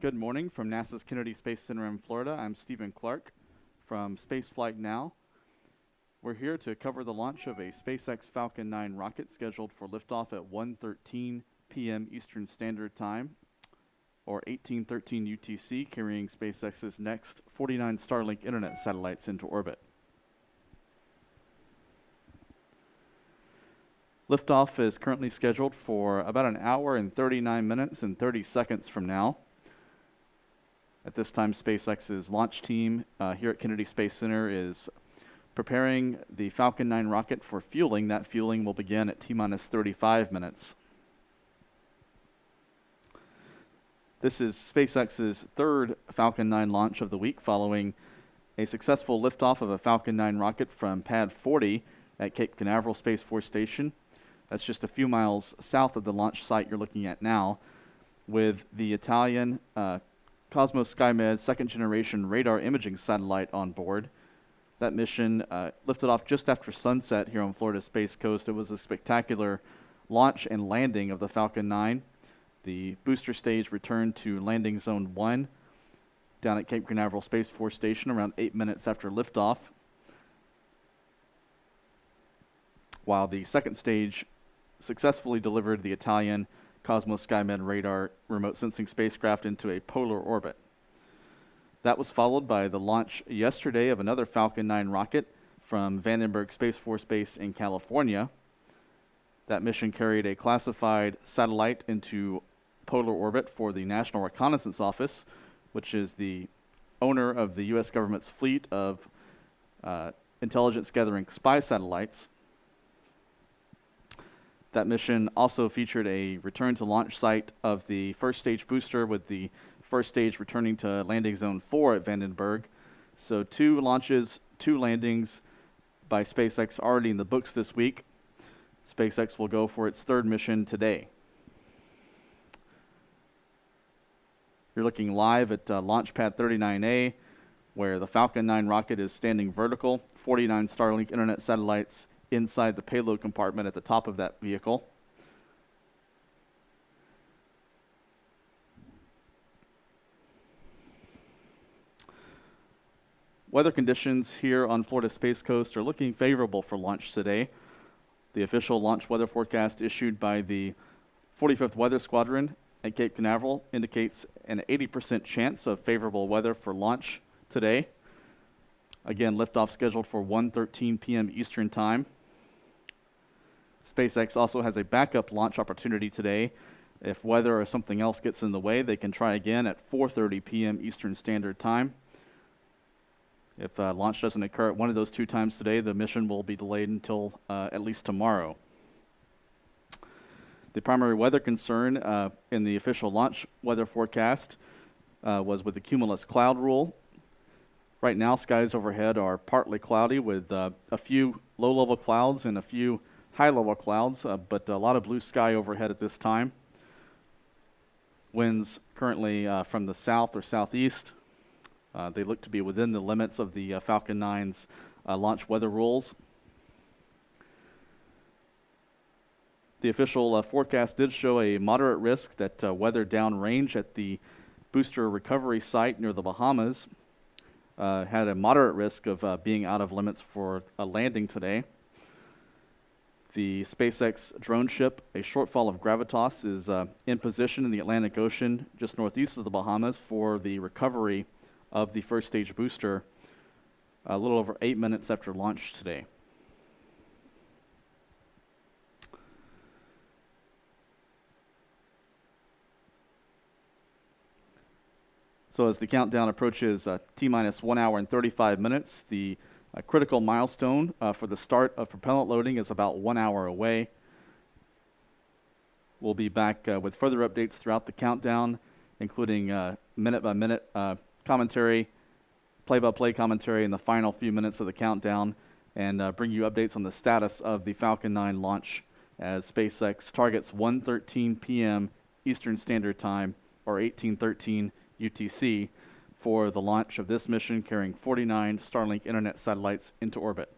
Good morning from NASA's Kennedy Space Center in Florida. I'm Stephen Clark from Spaceflight Now. We're here to cover the launch of a SpaceX Falcon 9 rocket scheduled for liftoff at 1:13 p.m. Eastern Standard Time, or 1813 UTC, carrying SpaceX's next 49 Starlink internet satellites into orbit. Liftoff is currently scheduled for about an hour and 39 minutes and 30 seconds from now. At this time, SpaceX's launch team here at Kennedy Space Center is preparing the Falcon 9 rocket for fueling. That fueling will begin at T-minus 35 minutes. This is SpaceX's third Falcon 9 launch of the week, following a successful liftoff of a Falcon 9 rocket from Pad 40 at Cape Canaveral Space Force Station. That's just a few miles south of the launch site you're looking at now, with the Italian Cosmos SkyMed second-generation radar imaging satellite on board. That mission lifted off just after sunset here on Florida's Space Coast. It was a spectacular launch and landing of the Falcon 9. The booster stage returned to landing zone 1 down at Cape Canaveral Space Force Station around 8 minutes after liftoff, while the second stage successfully delivered the Italian Cosmos SkyMed radar remote sensing spacecraft into a polar orbit. That was followed by the launch yesterday of another Falcon 9 rocket from Vandenberg Space Force Base in California. That mission carried a classified satellite into polar orbit for the National Reconnaissance Office, which is the owner of the U.S. government's fleet of intelligence-gathering spy satellites. That mission also featured a return to launch site of the first stage booster, with the first stage returning to landing zone 4 at Vandenberg. So 2 launches, 2 landings by SpaceX already in the books this week. SpaceX will go for its third mission today. You're looking live at Launch Pad 39A, where the Falcon 9 rocket is standing vertical, 49 Starlink internet satellites inside the payload compartment at the top of that vehicle. Weather conditions here on Florida's Space Coast are looking favorable for launch today. The official launch weather forecast issued by the 45th Weather Squadron at Cape Canaveral indicates an 80% chance of favorable weather for launch today. Again, liftoff scheduled for 1:13 p.m. Eastern Time. SpaceX also has a backup launch opportunity today. If weather or something else gets in the way, they can try again at 4:30 p.m. Eastern Standard Time. If launch doesn't occur at one of those 2 times today, the mission will be delayed until at least tomorrow. The primary weather concern in the official launch weather forecast was with the cumulus cloud rule. Right now, skies overhead are partly cloudy with a few low-level clouds and a few high-level clouds, but a lot of blue sky overhead at this time. Winds currently from the south or southeast. They look to be within the limits of the Falcon 9's launch weather rules. The official forecast did show a moderate risk that weather downrange at the booster recovery site near the Bahamas had a moderate risk of being out of limits for a landing today. The SpaceX drone ship, a shortfall of Gravitas, is in position in the Atlantic Ocean just northeast of the Bahamas for the recovery of the first stage booster a little over 8 minutes after launch today. So as the countdown approaches T-minus 1 hour and 35 minutes, the critical milestone for the start of propellant loading is about 1 hour away. We'll be back with further updates throughout the countdown, including minute-by-minute commentary, play-by-play commentary in the final few minutes of the countdown, and bring you updates on the status of the Falcon 9 launch as SpaceX targets 1:13 p.m. Eastern Standard Time, or 1813 UTC, for the launch of this mission carrying 49 Starlink internet satellites into orbit.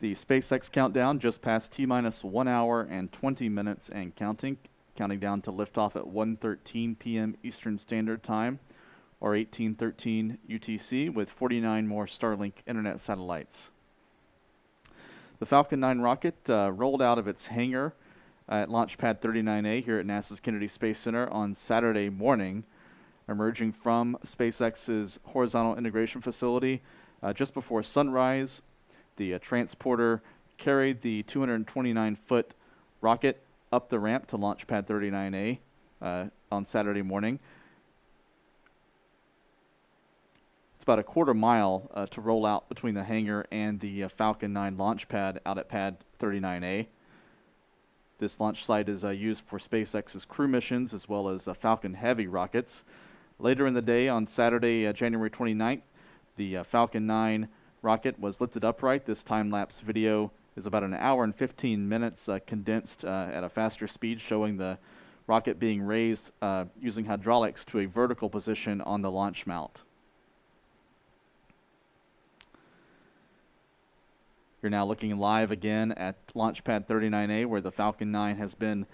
The SpaceX countdown just passed T-minus 1 hour and 20 minutes and counting down to liftoff at 1:13 p.m. Eastern Standard Time, or 18:13 UTC, with 49 more Starlink internet satellites. The Falcon 9 rocket rolled out of its hangar at Launch Pad 39A here at NASA's Kennedy Space Center on Saturday morning, emerging from SpaceX's horizontal integration facility just before sunrise. The transporter carried the 229-foot rocket up the ramp to Launch Pad 39A on Saturday morning. It's about a quarter mile to roll out between the hangar and the Falcon 9 launch pad out at Pad 39A. This launch site is used for SpaceX's crew missions as well as Falcon Heavy rockets. Later in the day on Saturday, January 29th, the Falcon 9 rocket was lifted upright. This time-lapse video is about an hour and 15 minutes condensed at a faster speed, showing the rocket being raised using hydraulics to a vertical position on the launch mount. You're now looking live again at Launch Pad 39A, where the Falcon 9 has been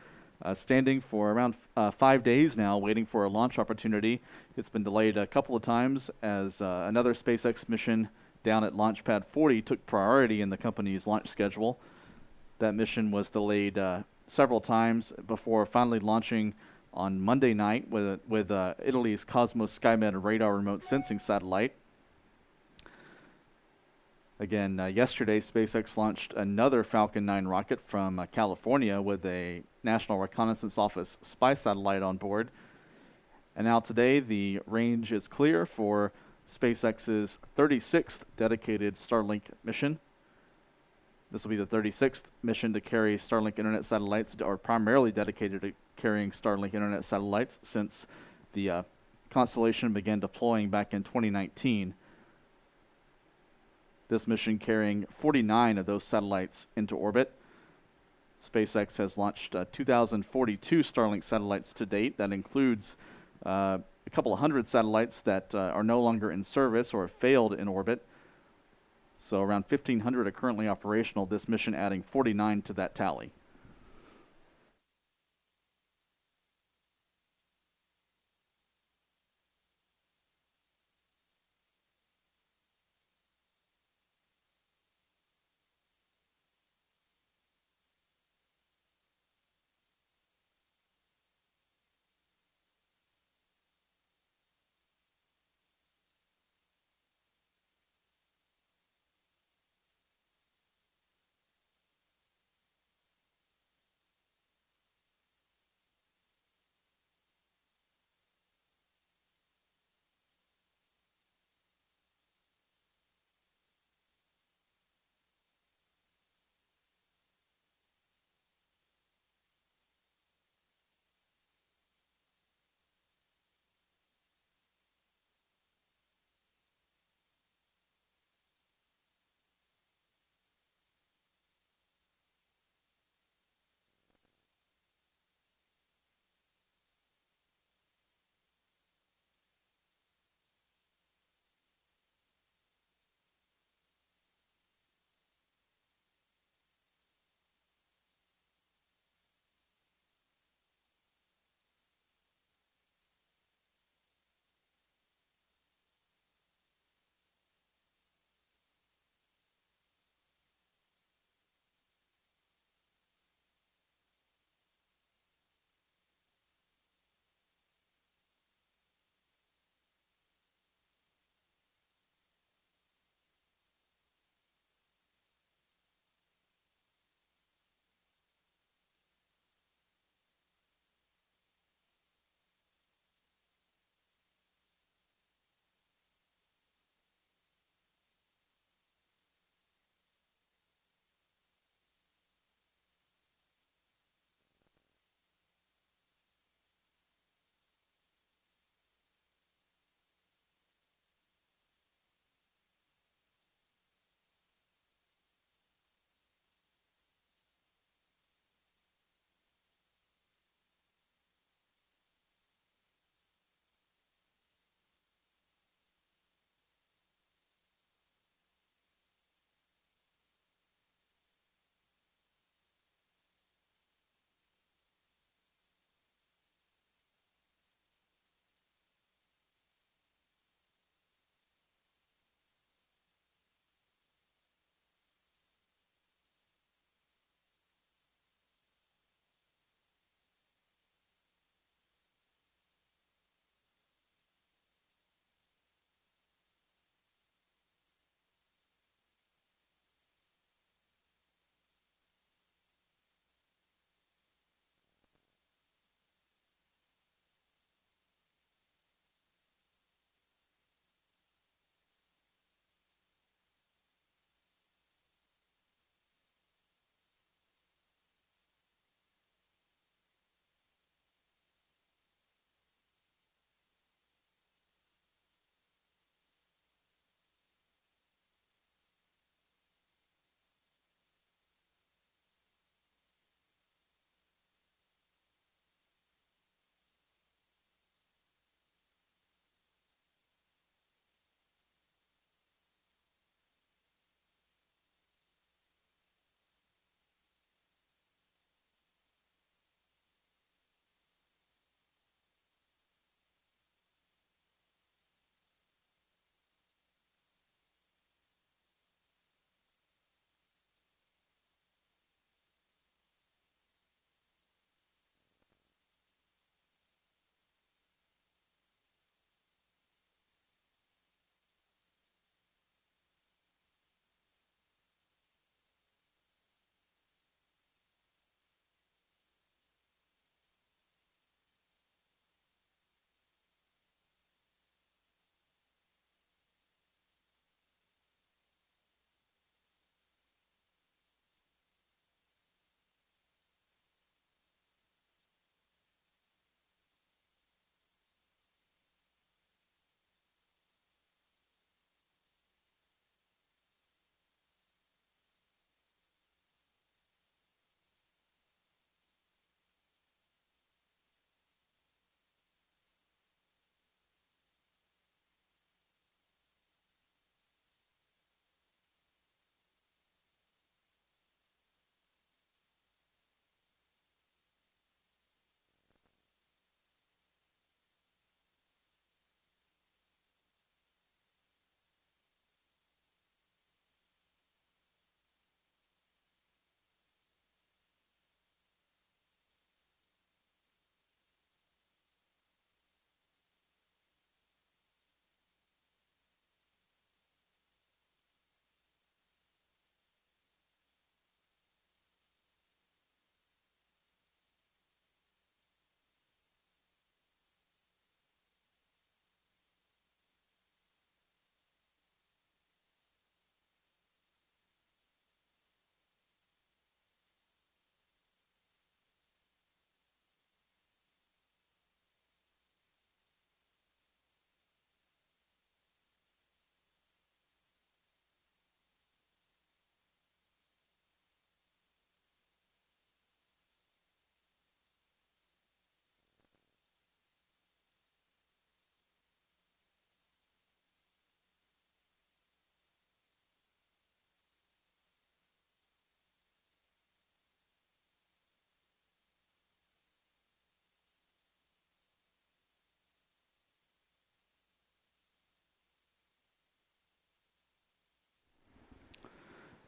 standing for around 5 days now, waiting for a launch opportunity. It's been delayed a couple of times as another SpaceX mission down at Launch Pad 40 took priority in the company's launch schedule. That mission was delayed several times before finally launching on Monday night with Italy's Cosmos SkyMed radar remote sensing satellite. Again, yesterday, SpaceX launched another Falcon 9 rocket from California with a National Reconnaissance Office spy satellite on board. And now today, the range is clear for SpaceX's 36th dedicated Starlink mission. This will be the 36th mission to carry Starlink internet satellites, or primarily dedicated to carrying Starlink internet satellites since the constellation began deploying back in 2019. This mission carrying 49 of those satellites into orbit. SpaceX has launched 2,042 Starlink satellites to date. That includes a couple of hundred satellites that are no longer in service or failed in orbit. So around 1,500 are currently operational, this mission adding 49 to that tally.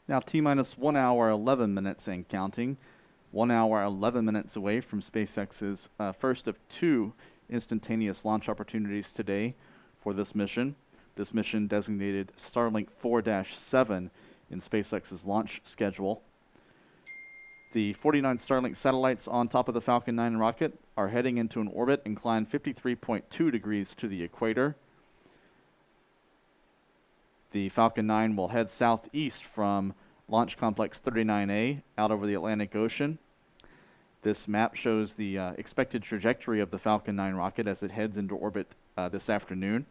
Now T-minus 1 hour 11 minutes and counting. 1 hour 11 minutes away from SpaceX's first of 2 instantaneous launch opportunities today for this mission. This mission designated Starlink 4-7 in SpaceX's launch schedule. The 49 Starlink satellites on top of the Falcon 9 rocket are heading into an orbit inclined 53.2 degrees to the equator. The Falcon 9 will head southeast from Launch Complex 39A out over the Atlantic Ocean. This map shows the expected trajectory of the Falcon 9 rocket as it heads into orbit this afternoon.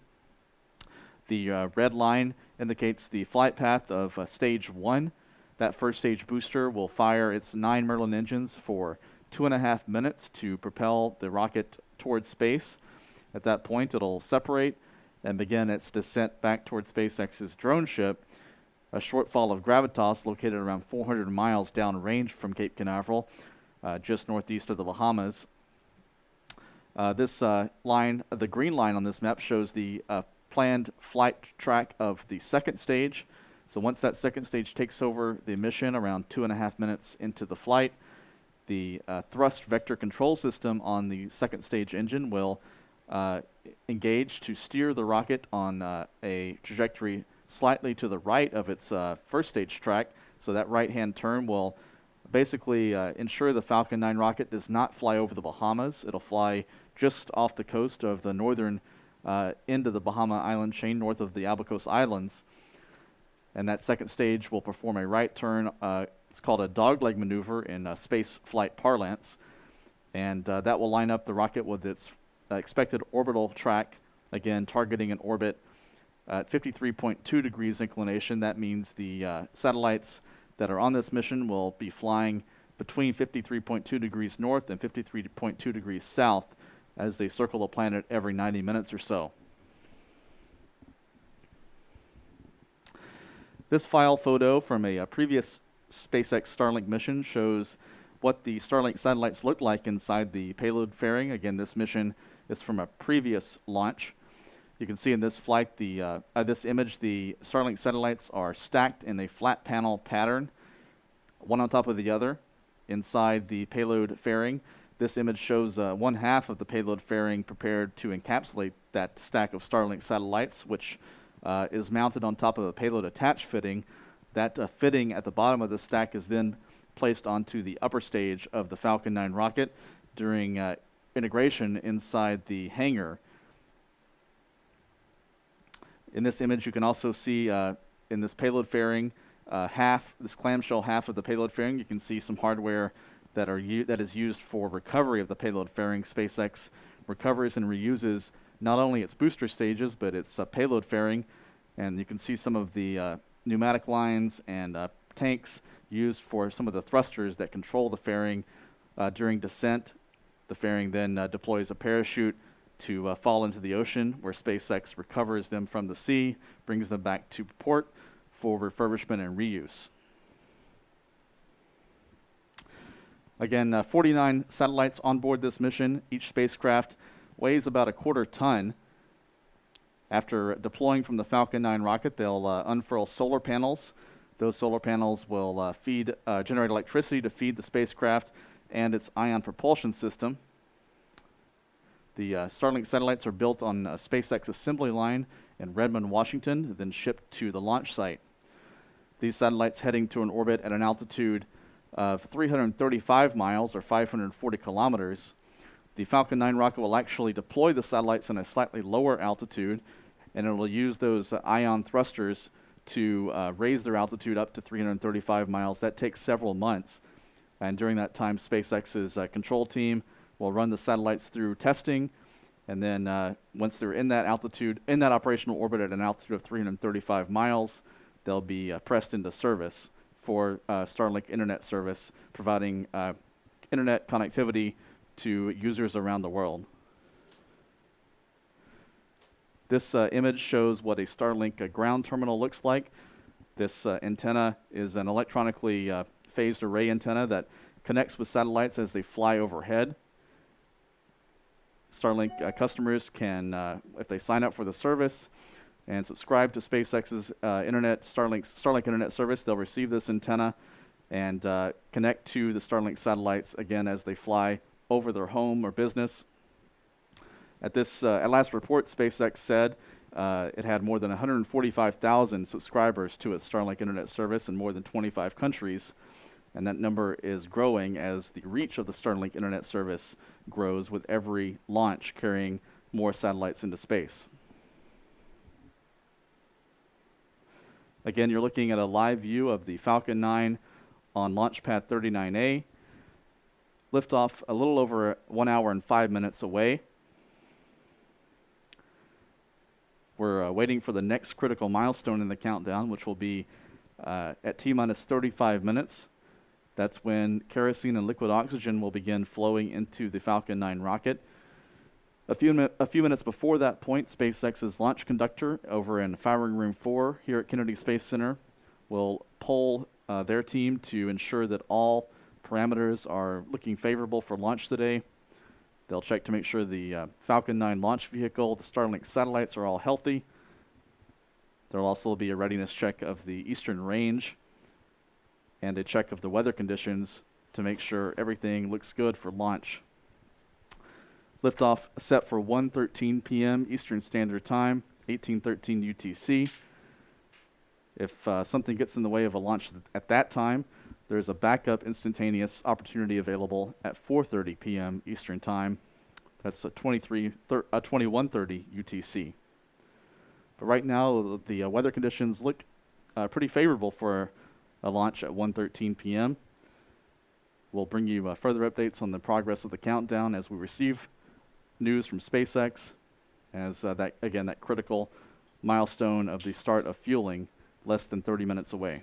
The red line indicates the flight path of Stage 1. That first stage booster will fire its 9 Merlin engines for 2.5 minutes to propel the rocket towards space. At that point, it'll separate and begin its descent back towards SpaceX's drone ship, a short fall of gravitas located around 400 miles downrange from Cape Canaveral, just northeast of the Bahamas. This line, the green line on this map, shows the planned flight track of the second stage. So once that second stage takes over the mission around 2.5 minutes into the flight, the thrust vector control system on the second stage engine will engage to steer the rocket on a trajectory slightly to the right of its first stage track. So that right-hand turn will basically ensure the Falcon 9 rocket does not fly over the Bahamas. It'll fly just off the coast of the northern end of the Bahama island chain, north of the Abacos Islands. And that second stage will perform a right turn. It's called a dogleg maneuver in space flight parlance. And that will line up the rocket with its expected orbital track, again targeting an orbit at 53.2 degrees inclination. That means the satellites that are on this mission will be flying between 53.2 degrees north and 53.2 degrees south as they circle the planet every 90 minutes or so. This file photo from a previous SpaceX Starlink mission shows what the Starlink satellites look like inside the payload fairing. Again, this mission is from a previous launch. You can see in this flight, this image, the Starlink satellites are stacked in a flat panel pattern, one on top of the other, inside the payload fairing. This image shows one half of the payload fairing prepared to encapsulate that stack of Starlink satellites, which is mounted on top of a payload attach fitting. That fitting at the bottom of the stack is then placed onto the upper stage of the Falcon 9 rocket during integration inside the hangar. In this image, you can also see in this payload fairing, this clamshell half of the payload fairing, you can see some hardware that is used for recovery of the payload fairing. SpaceX recovers and reuses not only its booster stages, but its payload fairing. And you can see some of the pneumatic lines and tanks used for some of the thrusters that control the fairing during descent. The fairing then deploys a parachute to fall into the ocean, where SpaceX recovers them from the sea, brings them back to port for refurbishment and reuse. Again, 49 satellites on board this mission. Each spacecraft weighs about 1/4 ton. After deploying from the Falcon 9 rocket, they'll unfurl solar panels. Those solar panels will generate electricity to feed the spacecraft and its ion propulsion system. The Starlink satellites are built on a SpaceX assembly line in Redmond, Washington, then shipped to the launch site. These satellites heading to an orbit at an altitude of 335 miles or 540 kilometers. The Falcon 9 rocket will actually deploy the satellites in a slightly lower altitude, and it will use those ion thrusters to raise their altitude up to 335 miles. That takes several months. And during that time, SpaceX's control team will run the satellites through testing, and then once they're in that altitude, in that operational orbit at an altitude of 335 miles, they'll be pressed into service for Starlink internet service, providing internet connectivity to users around the world. This image shows what a Starlink ground terminal looks like. This antenna is an electronically phased array antenna that connects with satellites as they fly overhead. Starlink customers can, if they sign up for the service, and subscribe to SpaceX's Starlink internet service, they'll receive this antenna and connect to the Starlink satellites again as they fly over their home or business. At last report, SpaceX said it had more than 145,000 subscribers to its Starlink internet service in more than 25 countries, and that number is growing as the reach of the Starlink internet service grows with every launch carrying more satellites into space. Again, you're looking at a live view of the Falcon 9 on Launch Pad 39A. Liftoff a little over 1 hour and 5 minutes away. We're waiting for the next critical milestone in the countdown, which will be at T-minus 35 minutes. That's when kerosene and liquid oxygen will begin flowing into the Falcon 9 rocket. A few minutes before that point, SpaceX's launch conductor over in Firing Room 4 here at Kennedy Space Center will poll their team to ensure that all parameters are looking favorable for launch today. They'll check to make sure the Falcon 9 launch vehicle, the Starlink satellites are all healthy. There will also be a readiness check of the eastern range and a check of the weather conditions to make sure everything looks good for launch. Liftoff set for 1:13 p.m. Eastern Standard Time, 1813 UTC. If something gets in the way of a launch at that time, there's a backup instantaneous opportunity available at 4:30 p.m. Eastern Time. That's 21:30 UTC. But right now, the weather conditions look pretty favorable for a launch at 1:13 p.m. We'll bring you further updates on the progress of the countdown as we receive news from SpaceX, as that critical milestone of the start of fueling less than 30 minutes away.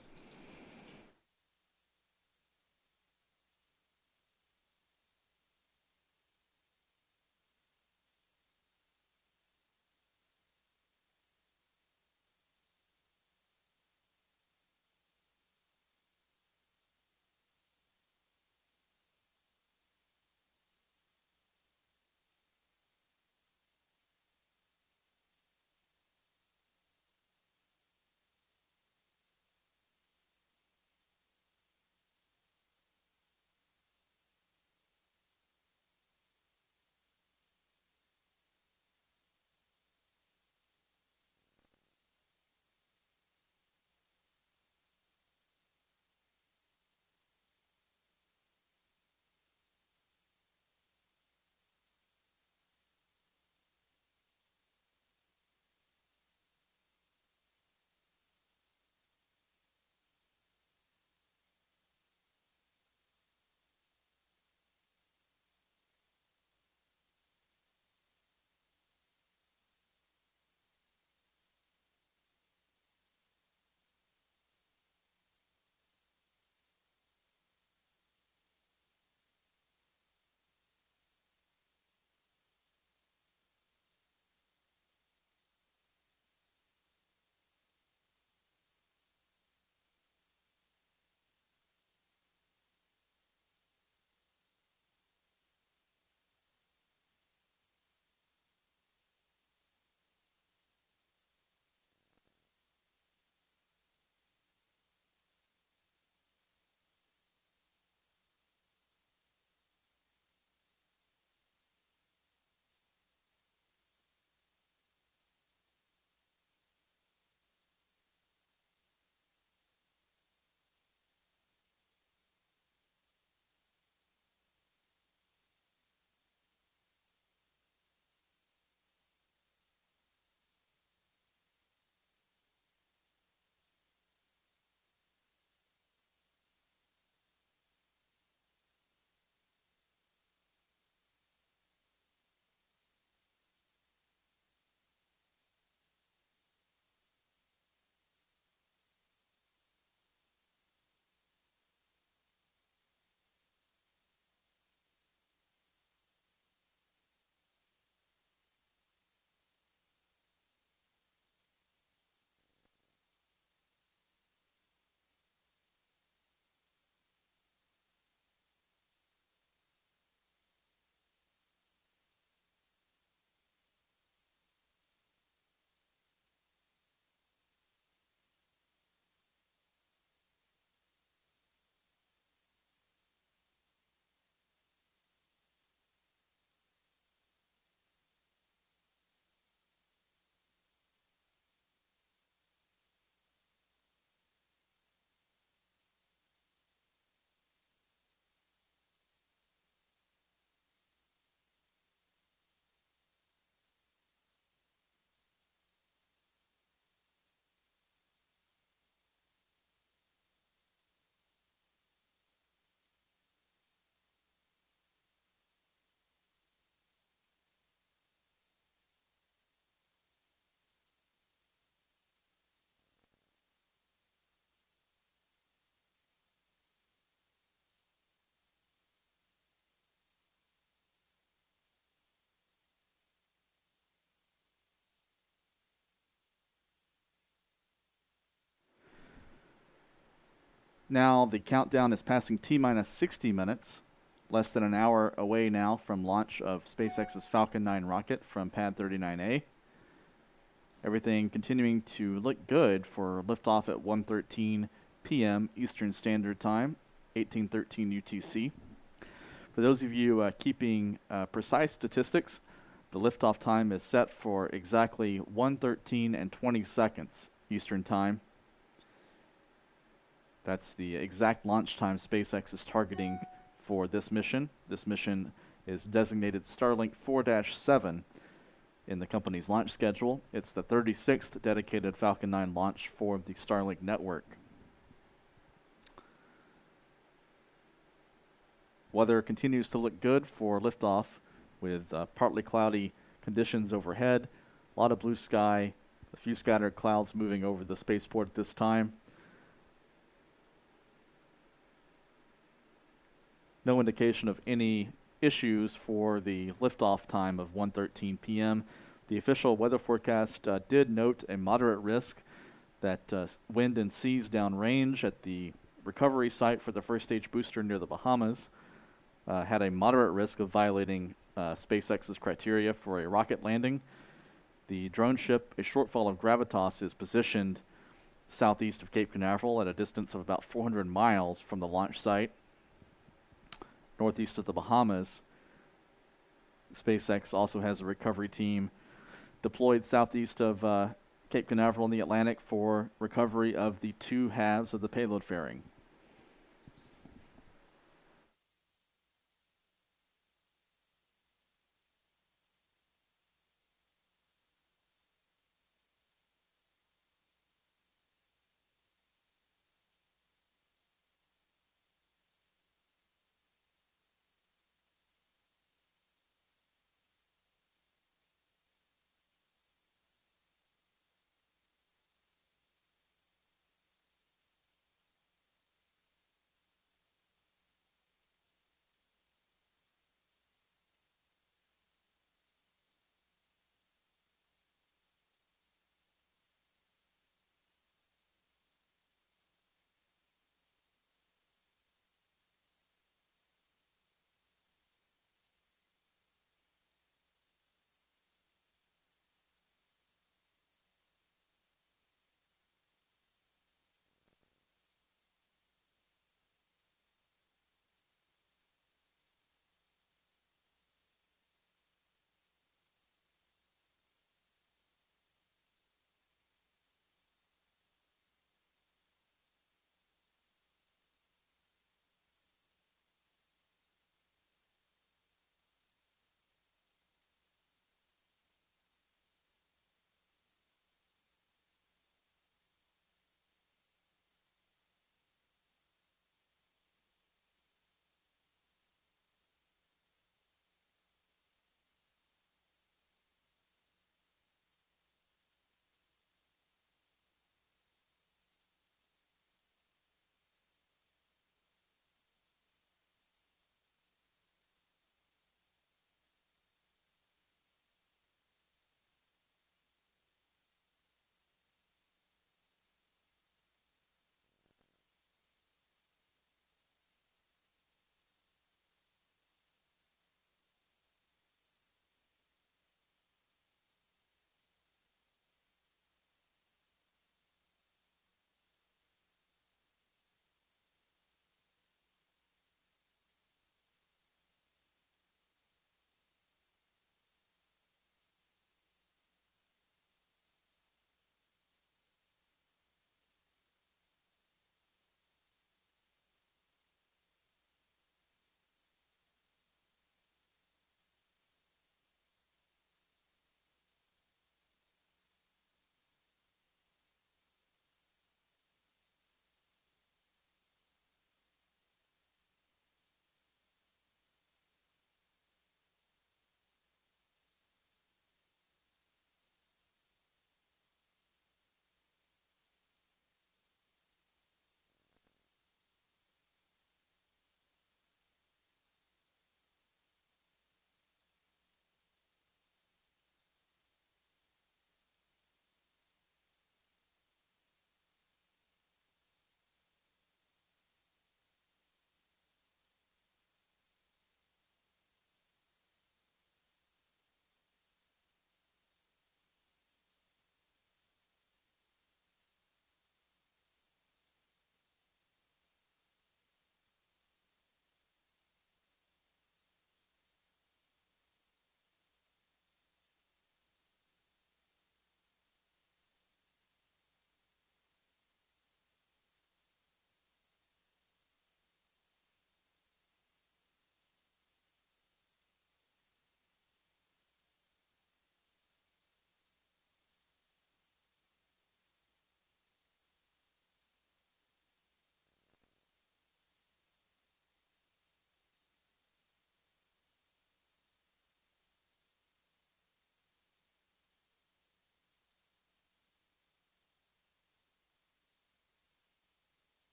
Now the countdown is passing T-minus 60 minutes, less than an hour away now from launch of SpaceX's Falcon 9 rocket from Pad 39A. Everything continuing to look good for liftoff at 1:13 p.m. Eastern Standard Time, 1813 UTC. For those of you keeping precise statistics, the liftoff time is set for exactly 1:13 and 20 seconds Eastern Time. That's the exact launch time SpaceX is targeting for this mission. This mission is designated Starlink 4-7 in the company's launch schedule. It's the 36th dedicated Falcon 9 launch for the Starlink network. Weather continues to look good for liftoff with partly cloudy conditions overhead, a lot of blue sky, a few scattered clouds moving over the spaceport at this time. No indication of any issues for the liftoff time of 1:13 p.m. The official weather forecast did note a moderate risk that wind and seas downrange at the recovery site for the first stage booster near the Bahamas had a moderate risk of violating SpaceX's criteria for a rocket landing. The drone ship, a shortfall of gravitas, is positioned southeast of Cape Canaveral at a distance of about 400 miles from the launch site. Northeast of the Bahamas, SpaceX also has a recovery team deployed southeast of Cape Canaveral in the Atlantic for recovery of the two halves of the payload fairing.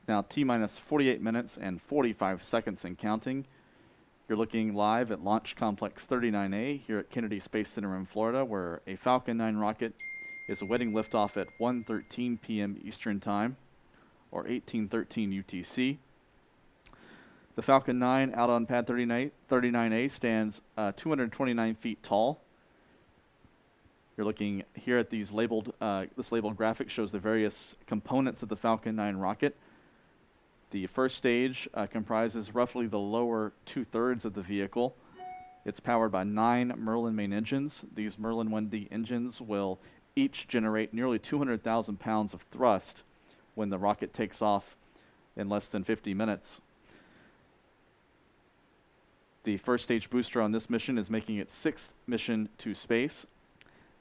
Now T-minus 48 minutes and 45 seconds and counting. You're looking live at Launch Complex 39A here at Kennedy Space Center in Florida, where a Falcon 9 rocket is awaiting liftoff at 1:13 p.m. Eastern Time, or 18:13 UTC. The Falcon 9 out on pad 39A stands 229 feet tall. You're looking here at these labeled, this labeled graphic shows the various components of the Falcon 9 rocket. The first stage comprises roughly the lower 2/3 of the vehicle. It's powered by 9 Merlin main engines. These Merlin 1D engines will each generate nearly 200,000 pounds of thrust when the rocket takes off in less than 50 minutes. The first stage booster on this mission is making its 6th mission to space.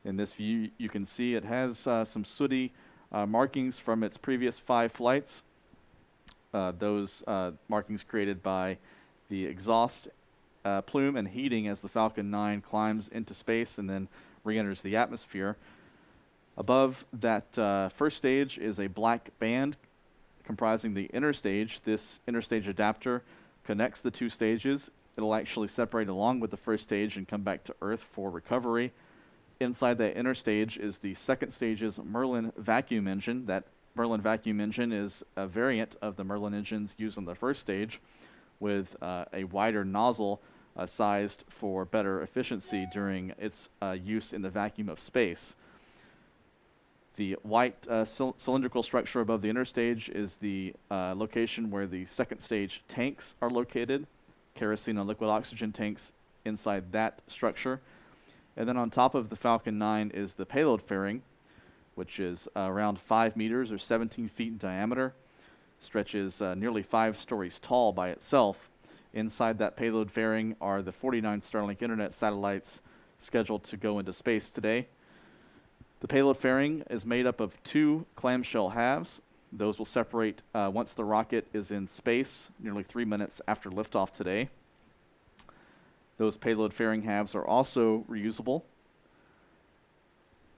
In this view, you can see it has some sooty markings from its previous 5 flights. Those markings created by the exhaust plume and heating as the Falcon 9 climbs into space and then re-enters the atmosphere. Above that first stage is a black band comprising the inner stage. This interstage adapter connects the 2 stages. It'll actually separate along with the first stage and come back to Earth for recovery. Inside that inner stage is the second stage's Merlin vacuum engine. That Merlin vacuum engine is a variant of the Merlin engines used on the first stage, with a wider nozzle sized for better efficiency during its use in the vacuum of space. The white cylindrical structure above the inner stage is the location where the second stage tanks are located. Kerosene and liquid oxygen tanks inside that structure. And then on top of the Falcon 9 is the payload fairing, which is around 5 meters or 17 feet in diameter, stretches nearly 5 stories tall by itself. Inside that payload fairing are the 49 Starlink internet satellites scheduled to go into space today. The payload fairing is made up of 2 clamshell halves. Those will separate once the rocket is in space, nearly 3 minutes after liftoff today. Those payload fairing halves are also reusable.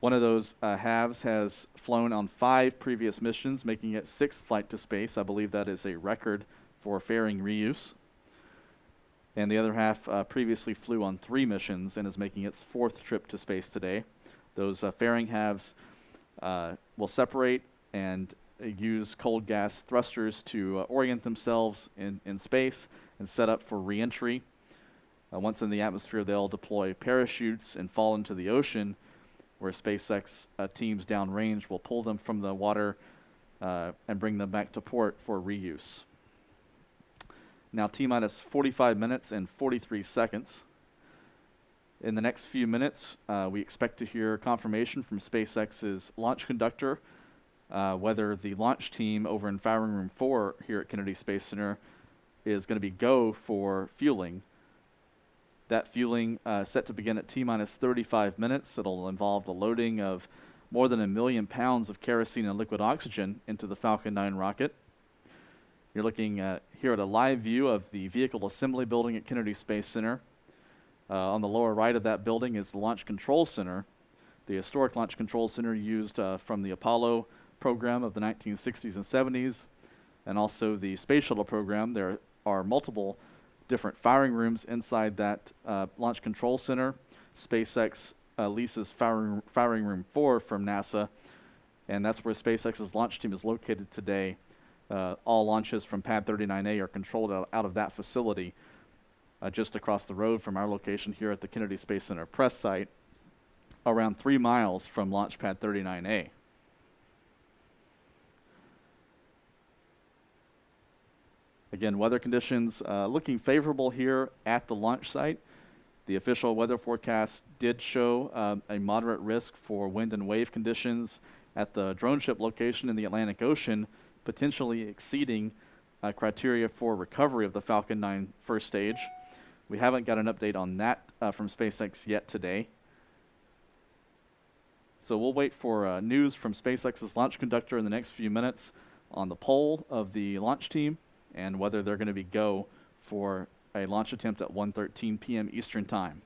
One of those halves has flown on 5 previous missions, making it 6th flight to space. I believe that is a record for fairing reuse. And the other half previously flew on 3 missions and is making its 4th trip to space today. Those fairing halves will separate and use cold gas thrusters to orient themselves in space and set up for re-entry. Once in the atmosphere, they'll deploy parachutes and fall into the ocean, where SpaceX teams downrange will pull them from the water and bring them back to port for reuse. Now T-minus 45 minutes and 43 seconds. In the next few minutes, we expect to hear confirmation from SpaceX's launch conductor whether the launch team over in Firing Room 4 here at Kennedy Space Center is going to be go for fueling. That fueling set to begin at T-minus 35 minutes. It'll involve the loading of more than 1 million pounds of kerosene and liquid oxygen into the Falcon 9 rocket. You're looking here at a live view of the Vehicle Assembly Building at Kennedy Space Center. On the lower right of that building is the Launch Control Center, the historic Launch Control Center used from the Apollo program of the 1960s and 70s, and also the Space Shuttle program. There are multiple different firing rooms inside that Launch Control Center. SpaceX leases Firing Room 4 from NASA, and that's where SpaceX's launch team is located today. All launches from Pad 39A are controlled out of that facility just across the road from our location here at the Kennedy Space Center press site, around 3 miles from Launch Pad 39A. Again, weather conditions looking favorable here at the launch site. The official weather forecast did show a moderate risk for wind and wave conditions at the drone ship location in the Atlantic Ocean, potentially exceeding criteria for recovery of the Falcon 9 first stage. We haven't got an update on that from SpaceX yet today. So we'll wait for news from SpaceX's launch conductor in the next few minutes on the poll of the launch team and whether they're going to be go for a launch attempt at 1:13 p.m. Eastern Time.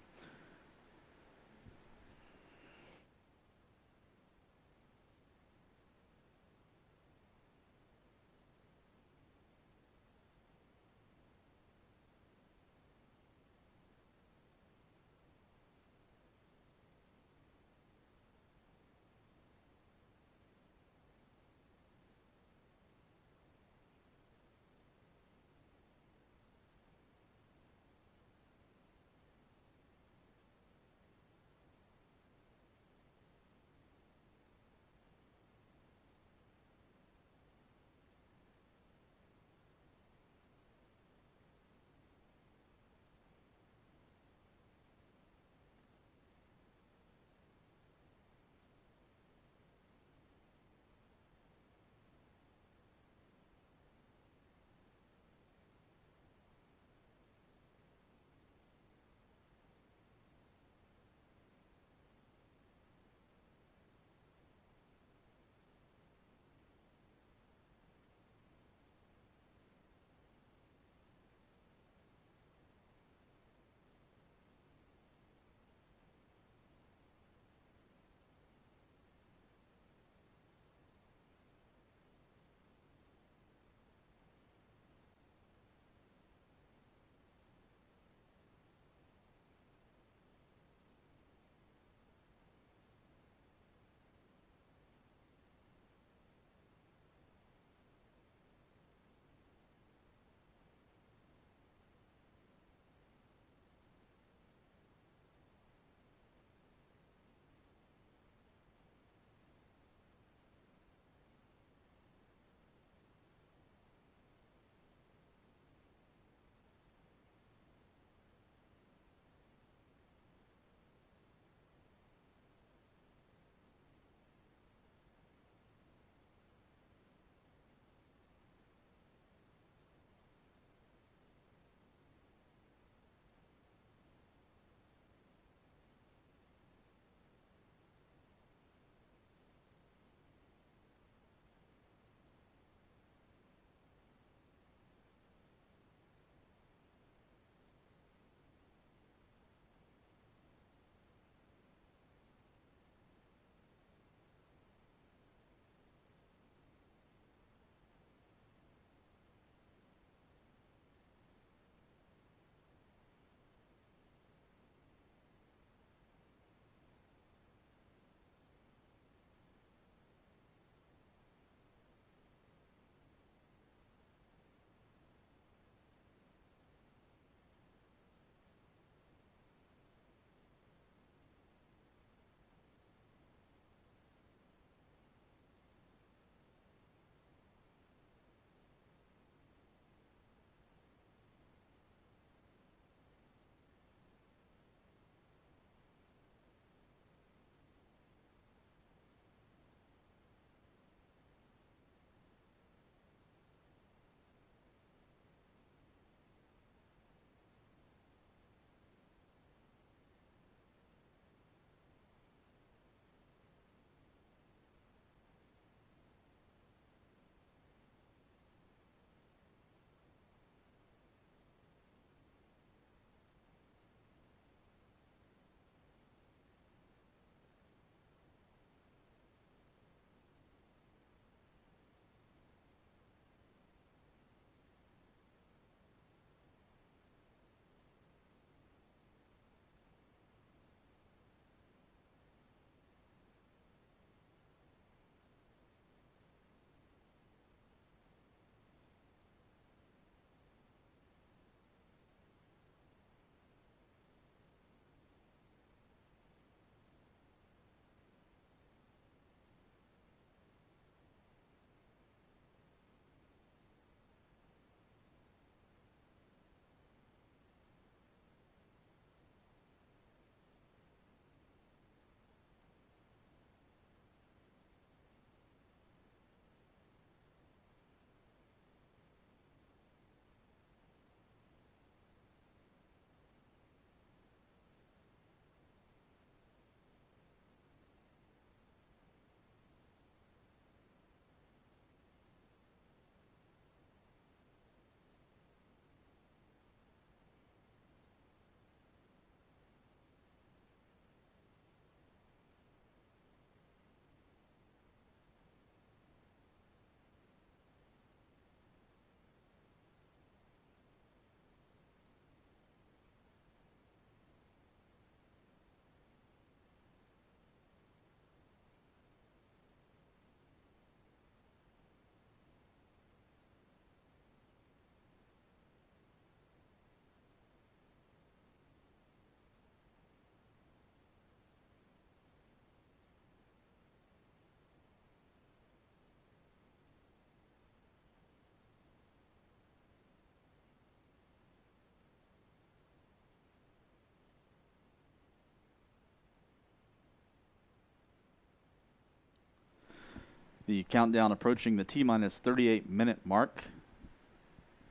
The countdown approaching the T-minus 38-minute mark.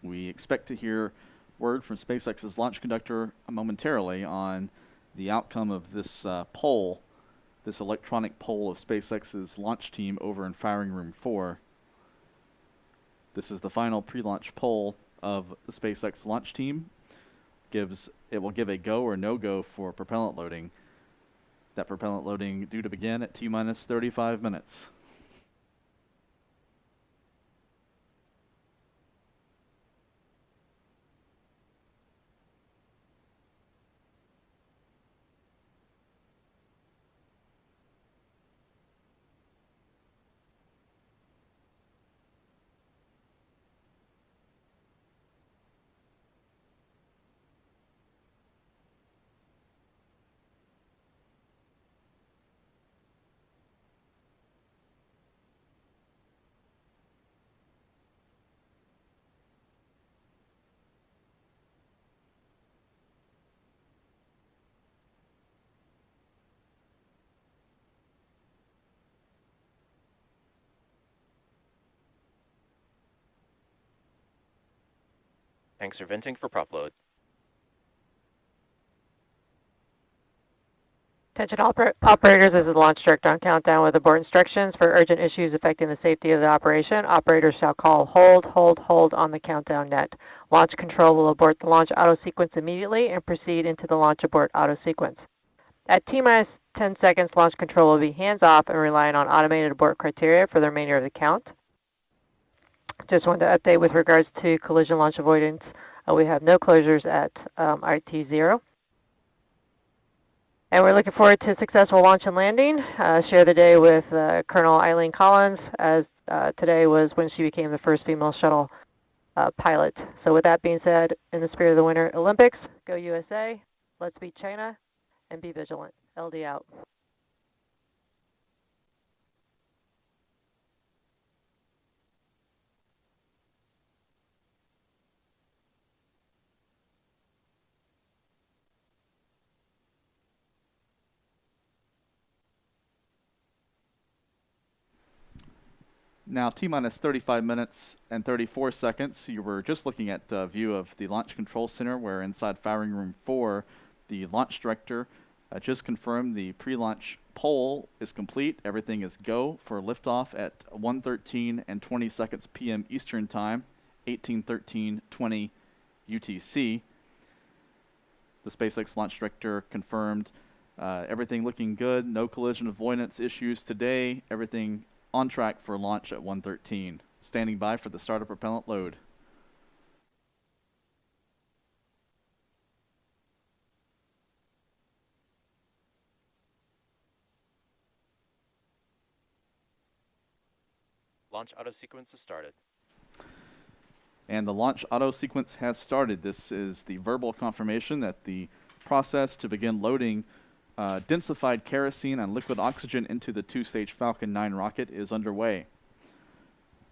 We expect to hear word from SpaceX's launch conductor momentarily on the outcome of this poll, this electronic poll of SpaceX's launch team over in Firing Room 4. This is the final pre-launch poll of the SpaceX launch team. It will give a go or no-go for propellant loading. That propellant loading due to begin at T-minus 35 minutes. Tanks are venting for prop load. Attention operators, this is Launch Director on countdown with abort instructions. For urgent issues affecting the safety of the operation, operators shall call hold on the countdown net. Launch control will abort the launch auto sequence immediately and proceed into the launch abort auto sequence. At T-minus 10 seconds, launch control will be hands-off and relying on automated abort criteria for the remainder of the count. Just wanted to update with regards to collision launch avoidance. We have no closures at RT0. And we're looking forward to successful launch and landing. Share the day with Colonel Eileen Collins, as today was when she became the first female shuttle pilot. So with that being said, in the spirit of the Winter Olympics, go USA, let's beat China, and be vigilant. LD out. Now, T-minus 35 minutes and 34 seconds. You were just looking at a view of the Launch Control Center, where inside Firing Room 4, the launch director just confirmed the pre-launch poll is complete. Everything is go for liftoff at 1:13 and 20 seconds p.m. Eastern Time, 18:13:20 UTC. The SpaceX launch director confirmed everything looking good, no collision avoidance issues today, everything on track for launch at 1:13. Standing by for the start of propellant load. Launch auto sequence has started. And the launch auto sequence has started. This is the verbal confirmation that the process to begin loading densified kerosene and liquid oxygen into the two-stage Falcon 9 rocket is underway.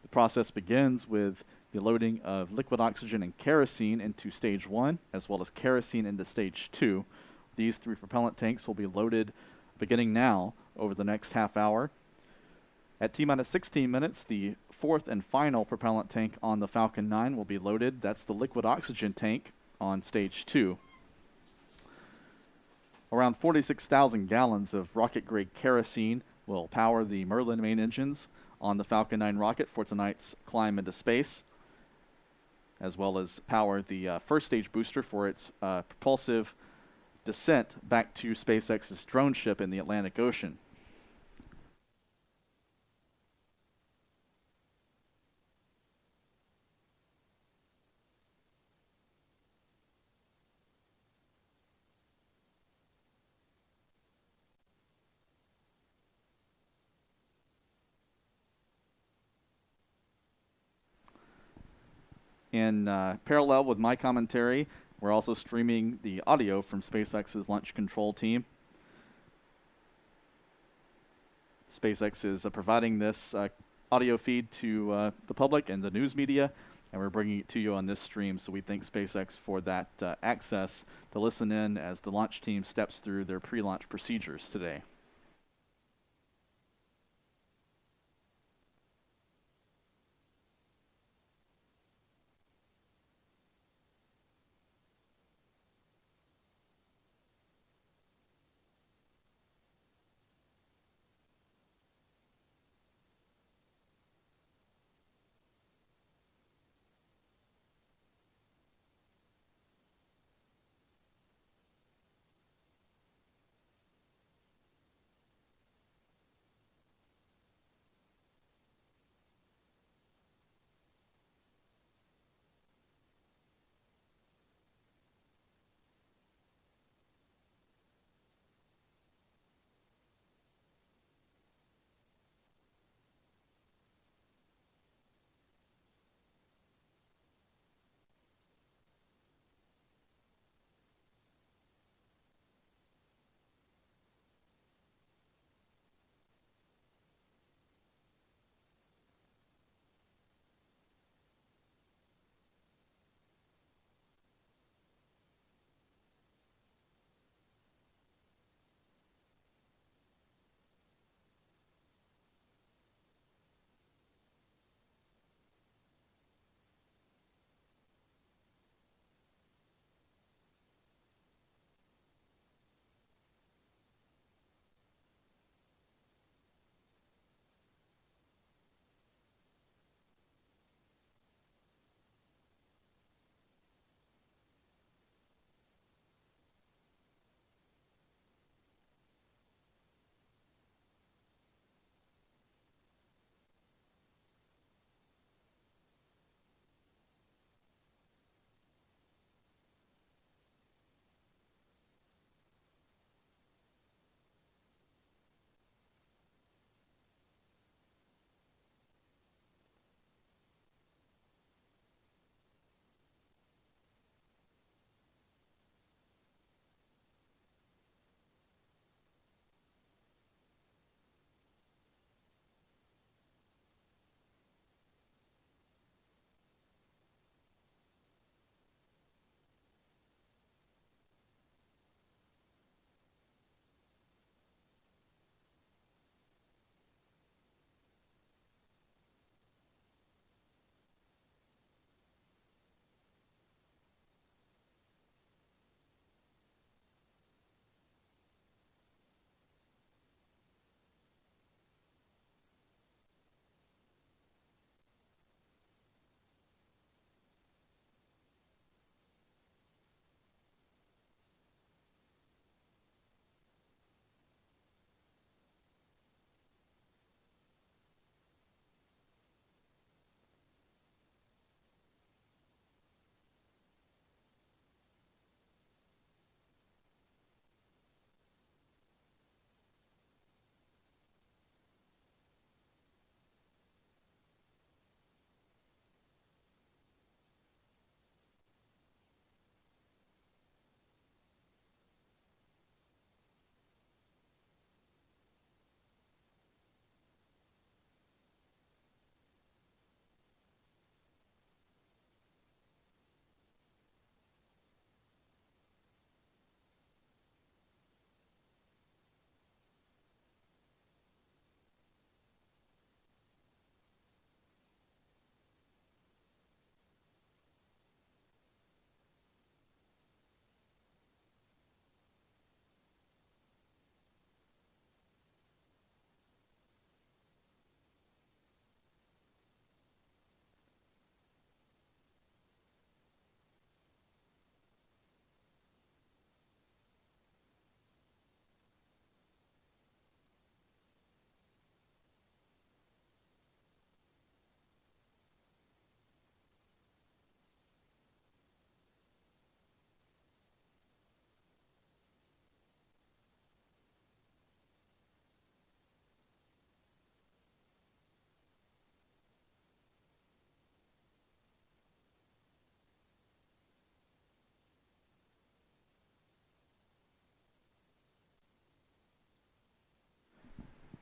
The process begins with the loading of liquid oxygen and kerosene into stage 1, as well as kerosene into stage 2. These 3 propellant tanks will be loaded beginning now over the next half hour. At T-minus 16 minutes, the 4th and final propellant tank on the Falcon 9 will be loaded. That's the liquid oxygen tank on stage 2. Around 46,000 gallons of rocket-grade kerosene will power the Merlin main engines on the Falcon 9 rocket for tonight's climb into space, as well as power the first stage booster for its propulsive descent back to SpaceX's drone ship in the Atlantic Ocean. In parallel with my commentary, we're also streaming the audio from SpaceX's launch control team. SpaceX is providing this audio feed to the public and the news media, and we're bringing it to you on this stream, so we thank SpaceX for that access to listen in as the launch team steps through their pre-launch procedures today.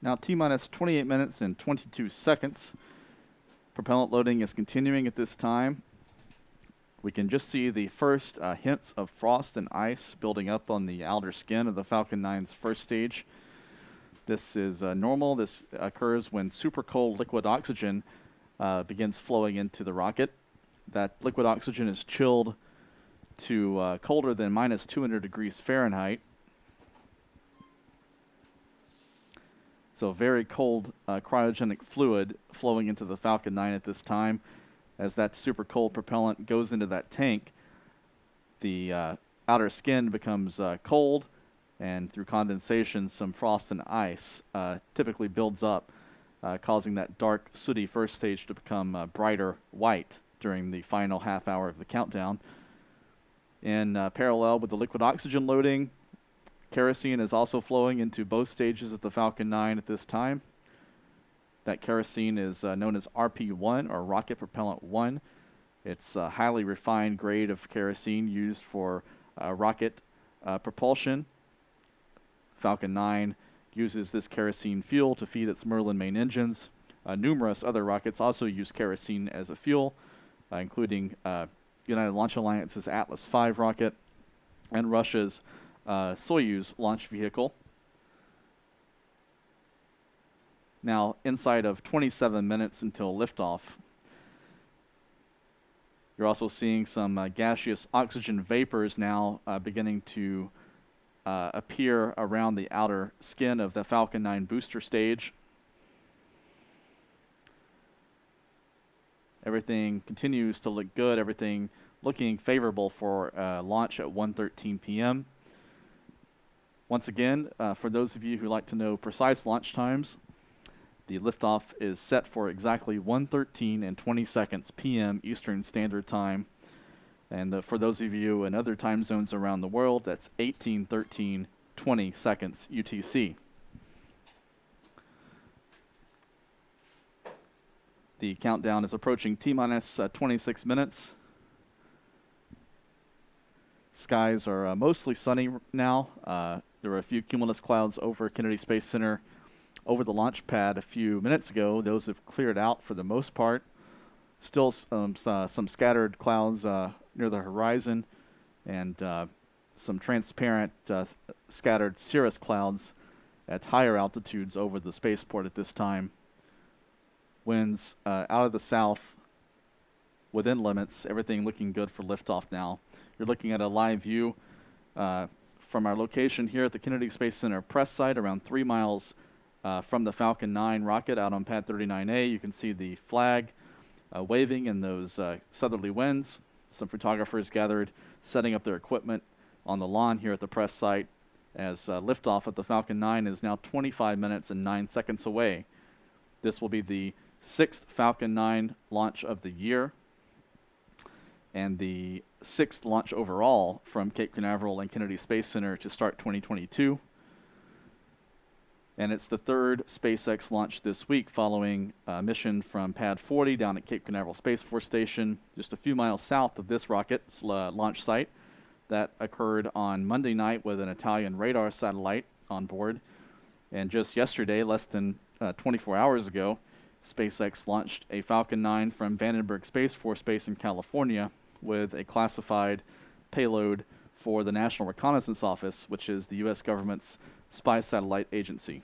Now T-minus 28 minutes and 22 seconds. Propellant loading is continuing at this time. We can just see the first hints of frost and ice building up on the outer skin of the Falcon 9's first stage. This is normal. This occurs when super cold liquid oxygen begins flowing into the rocket. That liquid oxygen is chilled to colder than minus 200 degrees Fahrenheit. So very cold cryogenic fluid flowing into the Falcon 9 at this time. As that super cold propellant goes into that tank, the outer skin becomes cold, and through condensation, some frost and ice typically builds up, causing that dark, sooty first stage to become brighter white during the final half hour of the countdown. In parallel with the liquid oxygen loading, kerosene is also flowing into both stages of the Falcon 9 at this time. That kerosene is known as RP1, or Rocket Propellant 1. It's a highly refined grade of kerosene used for rocket propulsion. Falcon 9 uses this kerosene fuel to feed its Merlin main engines. Numerous other rockets also use kerosene as a fuel, including United Launch Alliance's Atlas V rocket and Russia's Soyuz launch vehicle. Now, inside of 27 minutes until liftoff, you're also seeing some gaseous oxygen vapors now beginning to appear around the outer skin of the Falcon 9 booster stage. Everything continues to look good, everything looking favorable for launch at 1:13 p.m. Once again, for those of you who like to know precise launch times, the liftoff is set for exactly 1:13 and 20 seconds p.m. Eastern Standard Time. And for those of you in other time zones around the world, that's 18:13, 20 seconds UTC. The countdown is approaching T-minus 26 minutes. Skies are mostly sunny now. There were a few cumulus clouds over Kennedy Space Center over the launch pad a few minutes ago. Those have cleared out for the most part. Still some scattered clouds near the horizon, and some transparent scattered cirrus clouds at higher altitudes over the spaceport at this time. Winds out of the south within limits, everything looking good for liftoff now. You're looking at a live view from our location here at the Kennedy Space Center press site, around 3 miles from the Falcon 9 rocket out on pad 39A. You can see the flag waving in those southerly winds. Some photographers gathered setting up their equipment on the lawn here at the press site, as liftoff at the Falcon 9 is now 25 minutes and 9 seconds away. This will be the 6th Falcon 9 launch of the year, and the 6th launch overall from Cape Canaveral and Kennedy Space Center to start 2022. And it's the 3rd SpaceX launch this week, following a mission from pad 40 down at Cape Canaveral Space Force Station, just a few miles south of this rocket's launch site. That occurred on Monday night with an Italian radar satellite on board. And just yesterday, less than 24 hours ago, SpaceX launched a Falcon 9 from Vandenberg Space Force Base in California with a classified payload for the National Reconnaissance Office, which is the U.S. government's spy satellite agency.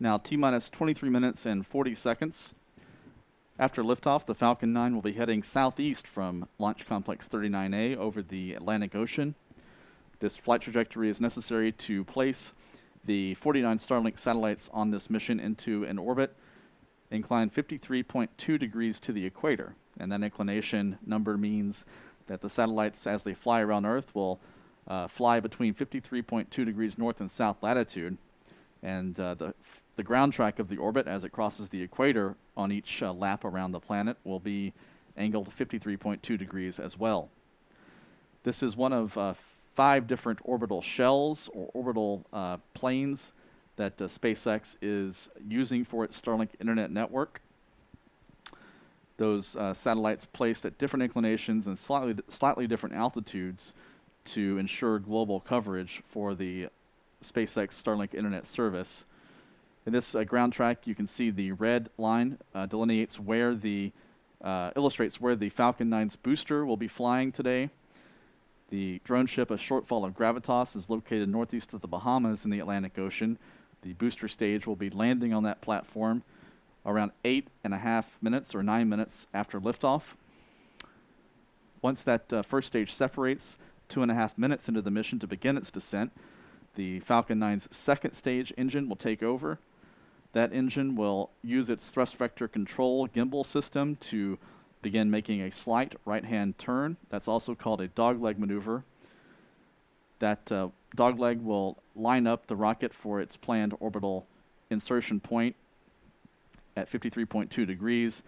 Now T-minus 23 minutes and 40 seconds. After liftoff, the Falcon 9 will be heading southeast from Launch Complex 39A over the Atlantic Ocean. This flight trajectory is necessary to place the 49 Starlink satellites on this mission into an orbit inclined 53.2 degrees to the equator. And that inclination number means that the satellites, as they fly around Earth, will fly between 53.2 degrees north and south latitude. And the ground track of the orbit as it crosses the equator on each lap around the planet will be angled 53.2 degrees as well. This is one of 5 different orbital shells or orbital planes that SpaceX is using for its Starlink internet network. Those satellites placed at different inclinations and slightly different altitudes to ensure global coverage for the SpaceX Starlink internet service. In this ground track, you can see the red line delineates where the illustrates where the Falcon 9's booster will be flying today. The drone ship, a shortfall of Gravitas, is located northeast of the Bahamas in the Atlantic Ocean. The booster stage will be landing on that platform around 8.5 minutes or 9 minutes after liftoff. Once that first stage separates, 2.5 minutes into the mission to begin its descent, the Falcon 9's second stage engine will take over. That engine will use its thrust vector control gimbal system to begin making a slight right-hand turn. That's also called a dogleg maneuver. That dogleg will line up the rocket for its planned orbital insertion point at 53.2 degrees.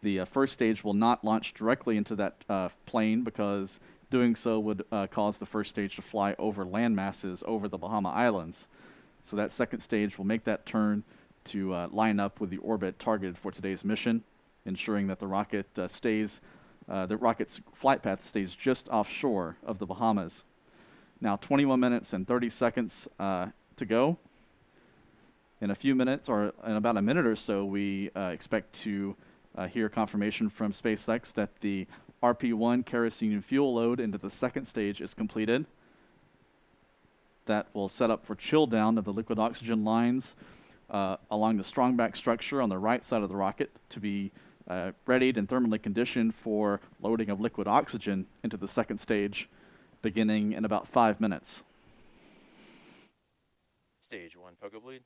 The first stage will not launch directly into that plane because doing so would cause the first stage to fly over land masses over the Bahama Islands. So that second stage will make that turn to line up with the orbit targeted for today's mission, ensuring that the rocket the rocket's flight path stays just offshore of the Bahamas. Now 21 minutes and 30 seconds to go. In a few minutes, or in about a minute or so, we expect to hear confirmation from SpaceX that the RP-1 kerosene fuel load into the second stage is completed. That will set up for chill down of the liquid oxygen lines along the strongback structure on the right side of the rocket to be readied and thermally conditioned for loading of liquid oxygen into the second stage, beginning in about 5 minutes. Stage 1 pogo bleed.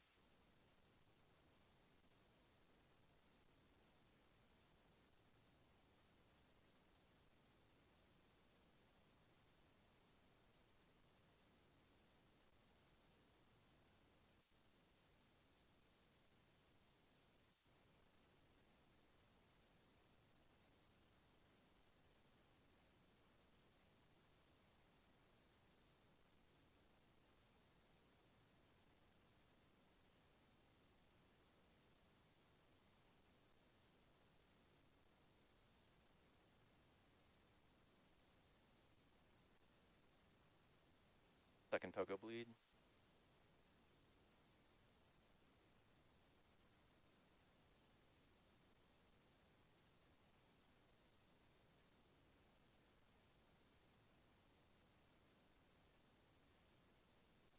Second pogo bleed.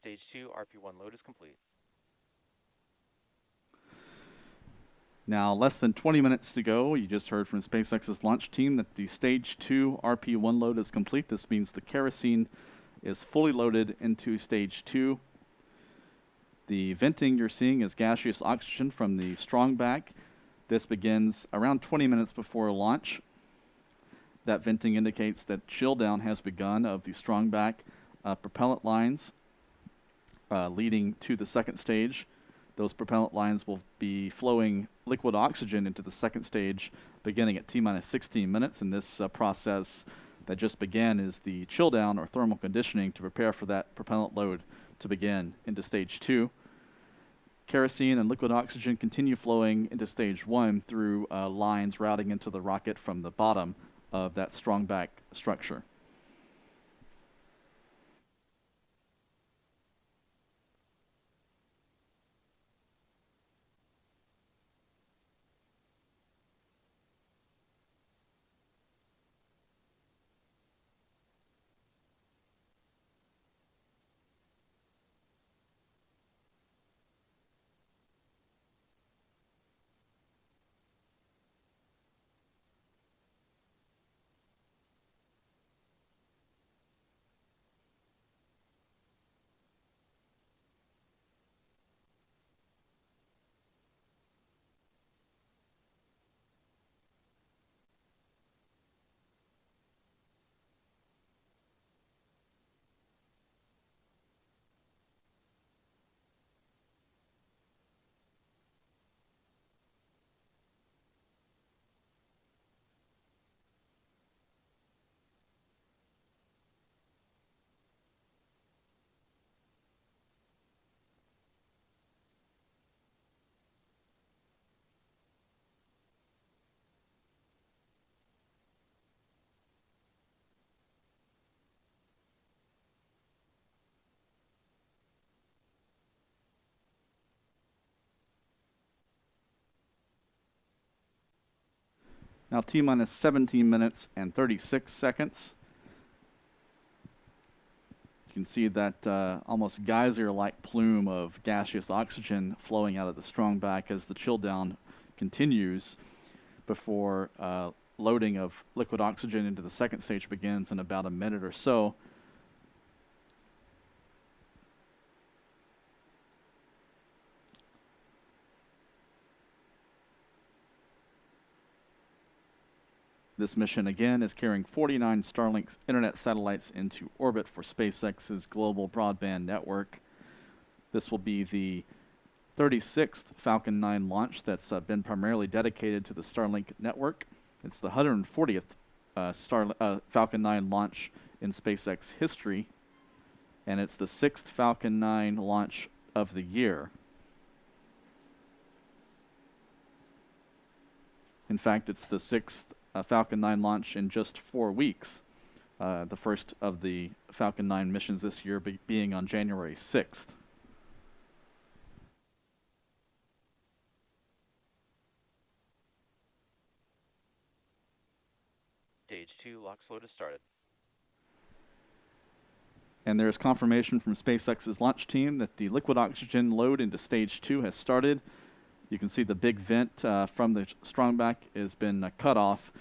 Stage 2 RP-1 load is complete. Now, less than 20 minutes to go. You just heard from SpaceX's launch team that the Stage 2 RP-1 load is complete. This means the kerosene is fully loaded into Stage 2. The venting you're seeing is gaseous oxygen from the strongback. This begins around 20 minutes before launch. That venting indicates that chill down has begun of the strongback propellant lines leading to the second stage. Those propellant lines will be flowing liquid oxygen into the second stage beginning at T-minus 16 minutes, and this process that just began is the chill down or thermal conditioning to prepare for that propellant load to begin into Stage 2. Kerosene and liquid oxygen continue flowing into Stage 1 through lines routing into the rocket from the bottom of that strongback structure. Now T-minus 17 minutes and 36 seconds. You can see that almost geyser-like plume of gaseous oxygen flowing out of the strong back as the chill down continues before loading of liquid oxygen into the second stage begins in about a minute or so. This mission, again, is carrying 49 Starlink internet satellites into orbit for SpaceX's global broadband network. This will be the 36th Falcon 9 launch that's been primarily dedicated to the Starlink network. It's the 140th Falcon 9 launch in SpaceX history, and it's the 6th Falcon 9 launch of the year. In fact, it's the 6th Falcon 9 launch in just 4 weeks. The first of the Falcon 9 missions this year being on January 6th. Stage 2 LOX load has started. And there's confirmation from SpaceX's launch team that the liquid oxygen load into Stage 2 has started. You can see the big vent from the strongback has been cut off.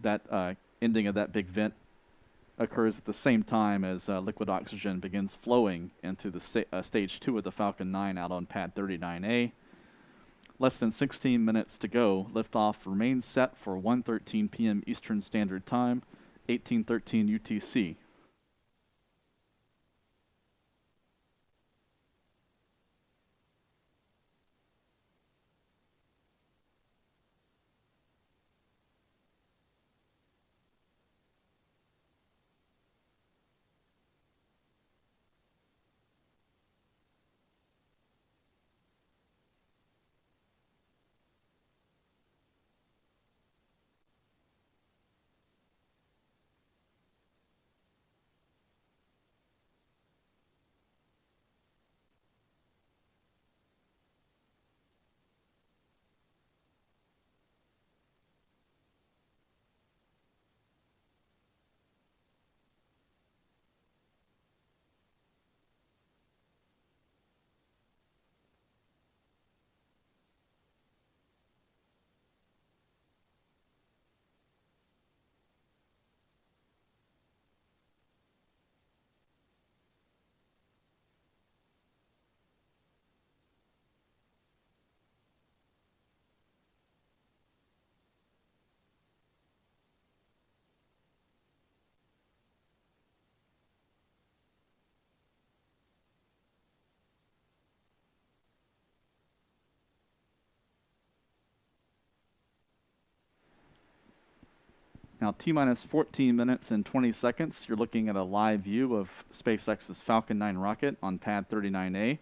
That ending of that big vent occurs at the same time as liquid oxygen begins flowing into the Stage 2 of the Falcon 9 out on pad 39A. Less than 16 minutes to go. Liftoff remains set for 1:13 p.m. Eastern Standard Time, 1813 UTC. Now, T-minus 14 minutes and 20 seconds, you're looking at a live view of SpaceX's Falcon 9 rocket on pad 39A.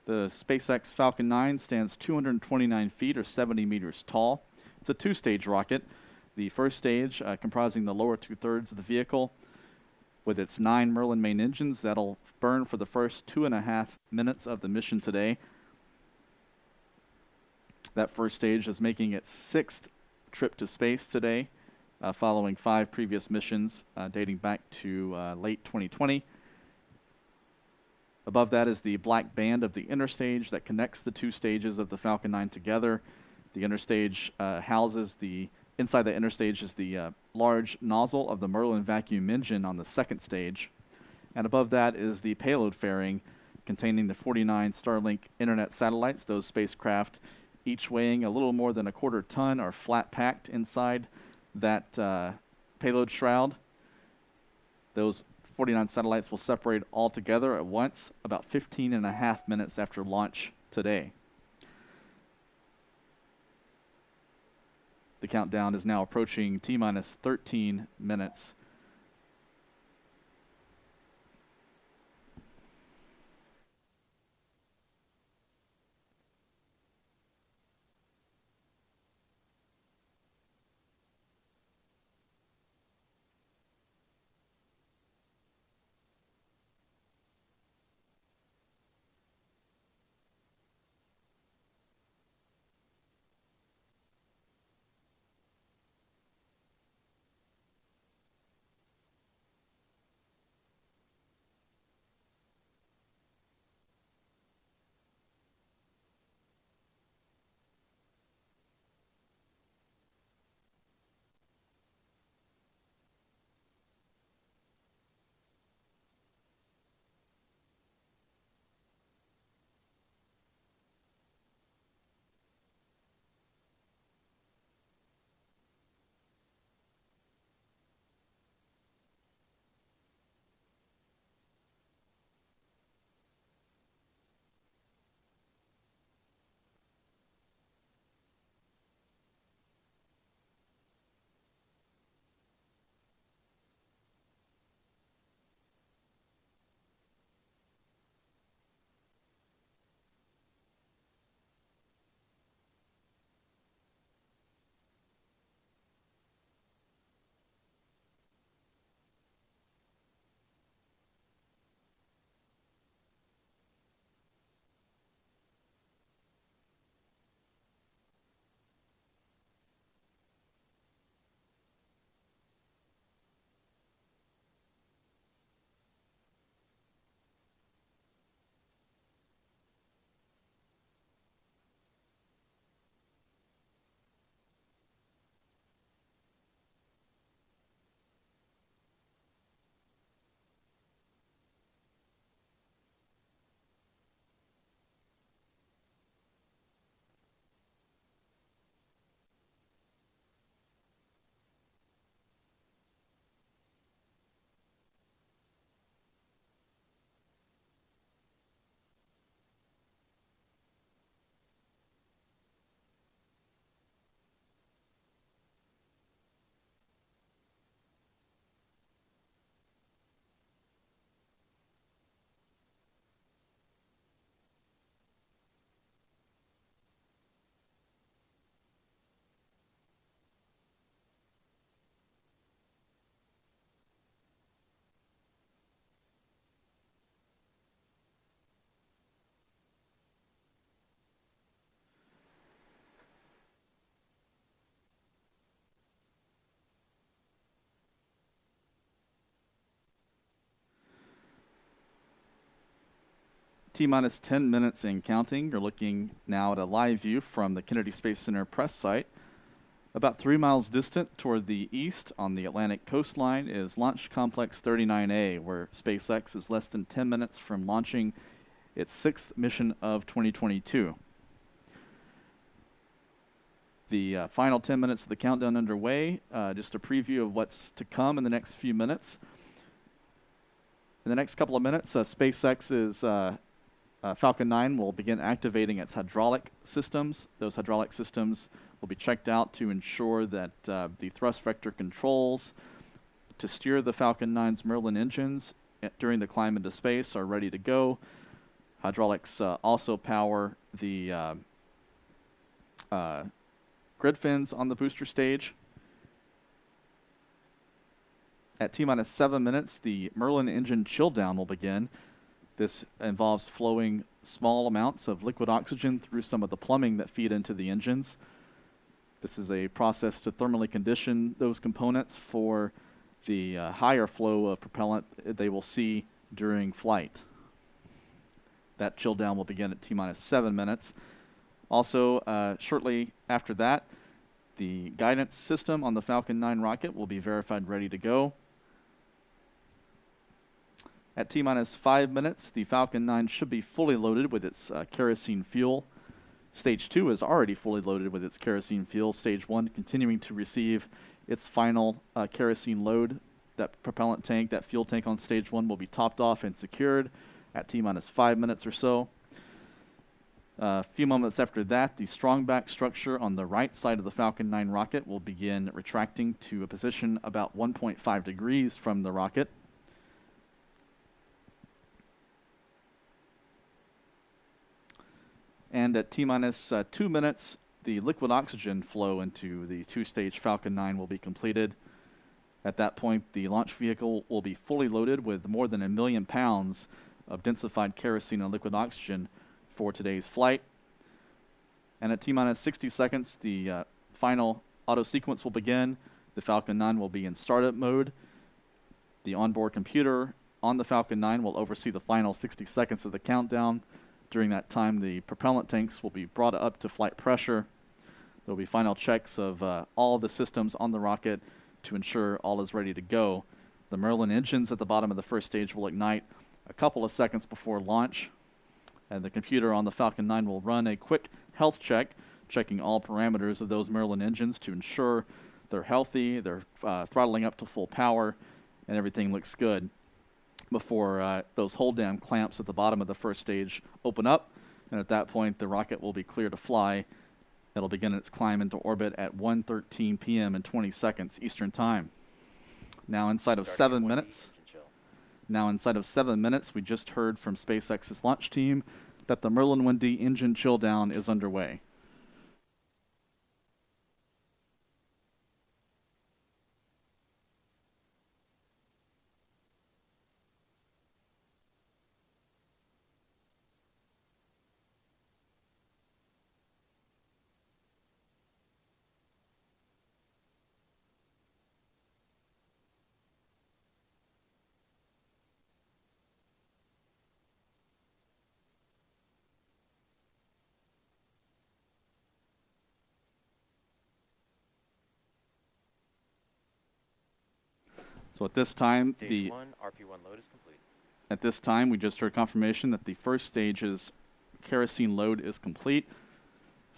The SpaceX Falcon 9 stands 229 feet or 70 meters tall. It's a two-stage rocket. The first stage, comprising the lower two-thirds of the vehicle, with its 9 Merlin main engines, that'll burn for the first 2.5 minutes of the mission today. That first stage is making its 6th trip to space today, following 5 previous missions dating back to late 2020. Above that is the black band of the inner stage that connects the two stages of the Falcon 9 together. The inner stage houses inside the inner stage is the large nozzle of the Merlin vacuum engine on the second stage. And above that is the payload fairing containing the 49 Starlink internet satellites. Those spacecraft, each weighing a little more than 1/4 ton, are flat packed inside that payload shroud. Those 49 satellites will separate all together at once about 15.5 minutes after launch today. The countdown is now approaching T-minus 13 minutes. T-minus 10 minutes and counting. You're looking now at a live view from the Kennedy Space Center press site. About 3 miles distant toward the east on the Atlantic coastline is Launch Complex 39A, where SpaceX is less than 10 minutes from launching its 6th mission of 2022. The final 10 minutes of the countdown underway. Just a preview of what's to come in the next few minutes. In the next couple of minutes, SpaceX's Falcon 9 will begin activating its hydraulic systems. Those hydraulic systems will be checked out to ensure that the thrust vector controls to steer the Falcon 9's Merlin engines during the climb into space are ready to go. Hydraulics also power the grid fins on the booster stage. At T-minus 7 minutes, the Merlin engine chill down will begin. This involves flowing small amounts of liquid oxygen through some of the plumbing that feed into the engines. This is a process to thermally condition those components for the higher flow of propellant they will see during flight. That chill down will begin at T-minus 7 minutes. Also, shortly after that, the guidance system on the Falcon 9 rocket will be verified ready to go. At T-minus 5 minutes, the Falcon 9 should be fully loaded with its kerosene fuel. Stage 2 is already fully loaded with its kerosene fuel. Stage 1 continuing to receive its final kerosene load. That propellant tank, that fuel tank on Stage 1 will be topped off and secured at T-minus 5 minutes or so. A few moments after that, the strongback structure on the right side of the Falcon 9 rocket will begin retracting to a position about 1.5 degrees from the rocket. And at T-minus 2 minutes, the liquid oxygen flow into the two-stage Falcon 9 will be completed. At that point, the launch vehicle will be fully loaded with more than 1 million pounds of densified kerosene and liquid oxygen for today's flight. And at T-minus 60 seconds, the final auto sequence will begin. The Falcon 9 will be in startup mode. The onboard computer on the Falcon 9 will oversee the final 60 seconds of the countdown. During that time, the propellant tanks will be brought up to flight pressure. There will be final checks of all the systems on the rocket to ensure all is ready to go. The Merlin engines at the bottom of the first stage will ignite a couple of seconds before launch, and the computer on the Falcon 9 will run a quick health check, checking all parameters of those Merlin engines to ensure they're healthy, they're throttling up to full power, and everything looks good before those hold-down clamps at the bottom of the first stage open up, and at that point the rocket will be clear to fly. It'll begin its climb into orbit at 1:13 p.m. and 20 seconds Eastern Time. Now inside of 7 minutes, we just heard from SpaceX's launch team that the Merlin 1D engine chill down is underway. So at this time, Stage 1, RP1 load is complete. At this time, we just heard confirmation that the first stage's kerosene load is complete.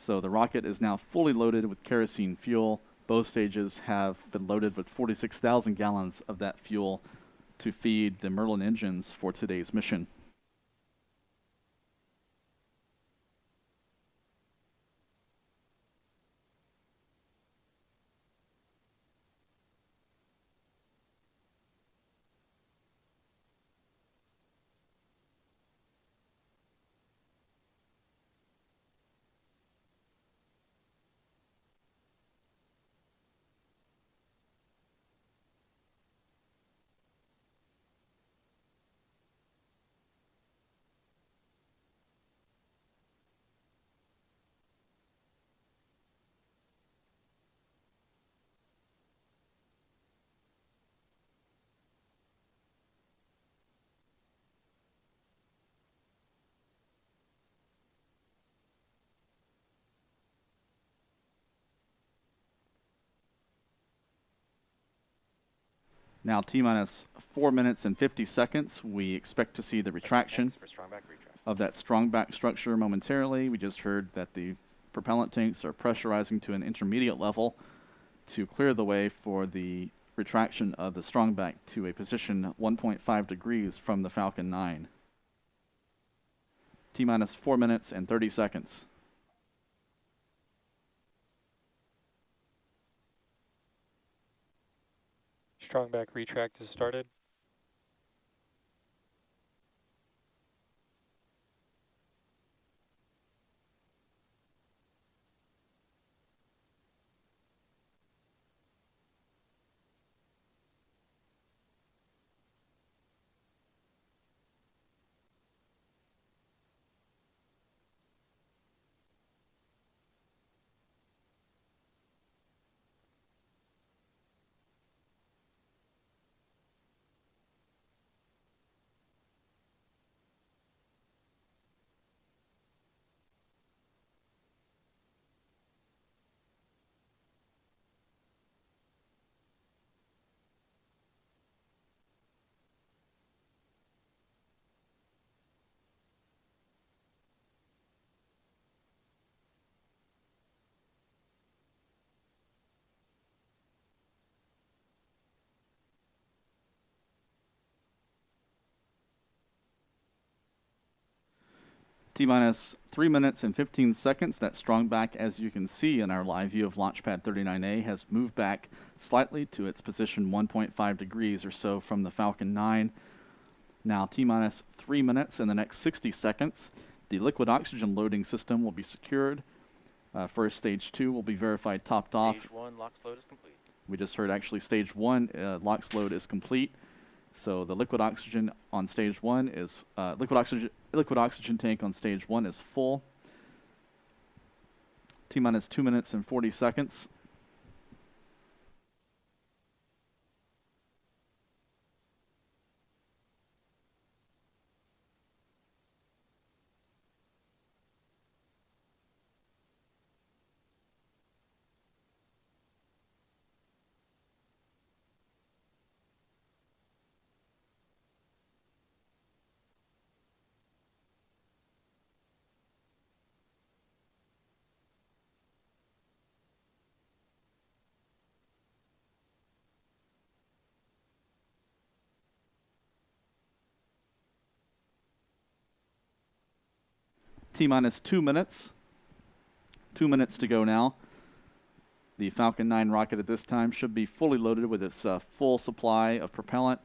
So the rocket is now fully loaded with kerosene fuel. Both stages have been loaded with 46,000 gallons of that fuel to feed the Merlin engines for today's mission. Now T-minus 4 minutes and 50 seconds. We expect to see the retraction Thanks for strong back retract. of that strong back structure momentarily. We just heard that the propellant tanks are pressurizing to an intermediate level to clear the way for the retraction of the strong back to a position 1.5 degrees from the Falcon 9. T-minus 4 minutes and 30 seconds. Strong back retract has started. T-minus 3 minutes and 15 seconds. That strong back, as you can see in our live view of Launchpad 39A, has moved back slightly to its position 1.5 degrees or so from the Falcon 9. Now T-minus 3 minutes and the next 60 seconds. The liquid oxygen loading system will be secured. First stage 2 will be verified topped off. Stage 1 LOX load is complete. We just heard actually stage 1 LOX load is complete. So the liquid oxygen on stage 1 is liquid oxygen tank on stage 1 is full. T-minus 2 minutes and 40 seconds. T-minus 2 minutes. 2 minutes to go now. The Falcon 9 rocket at this time should be fully loaded with its full supply of propellant.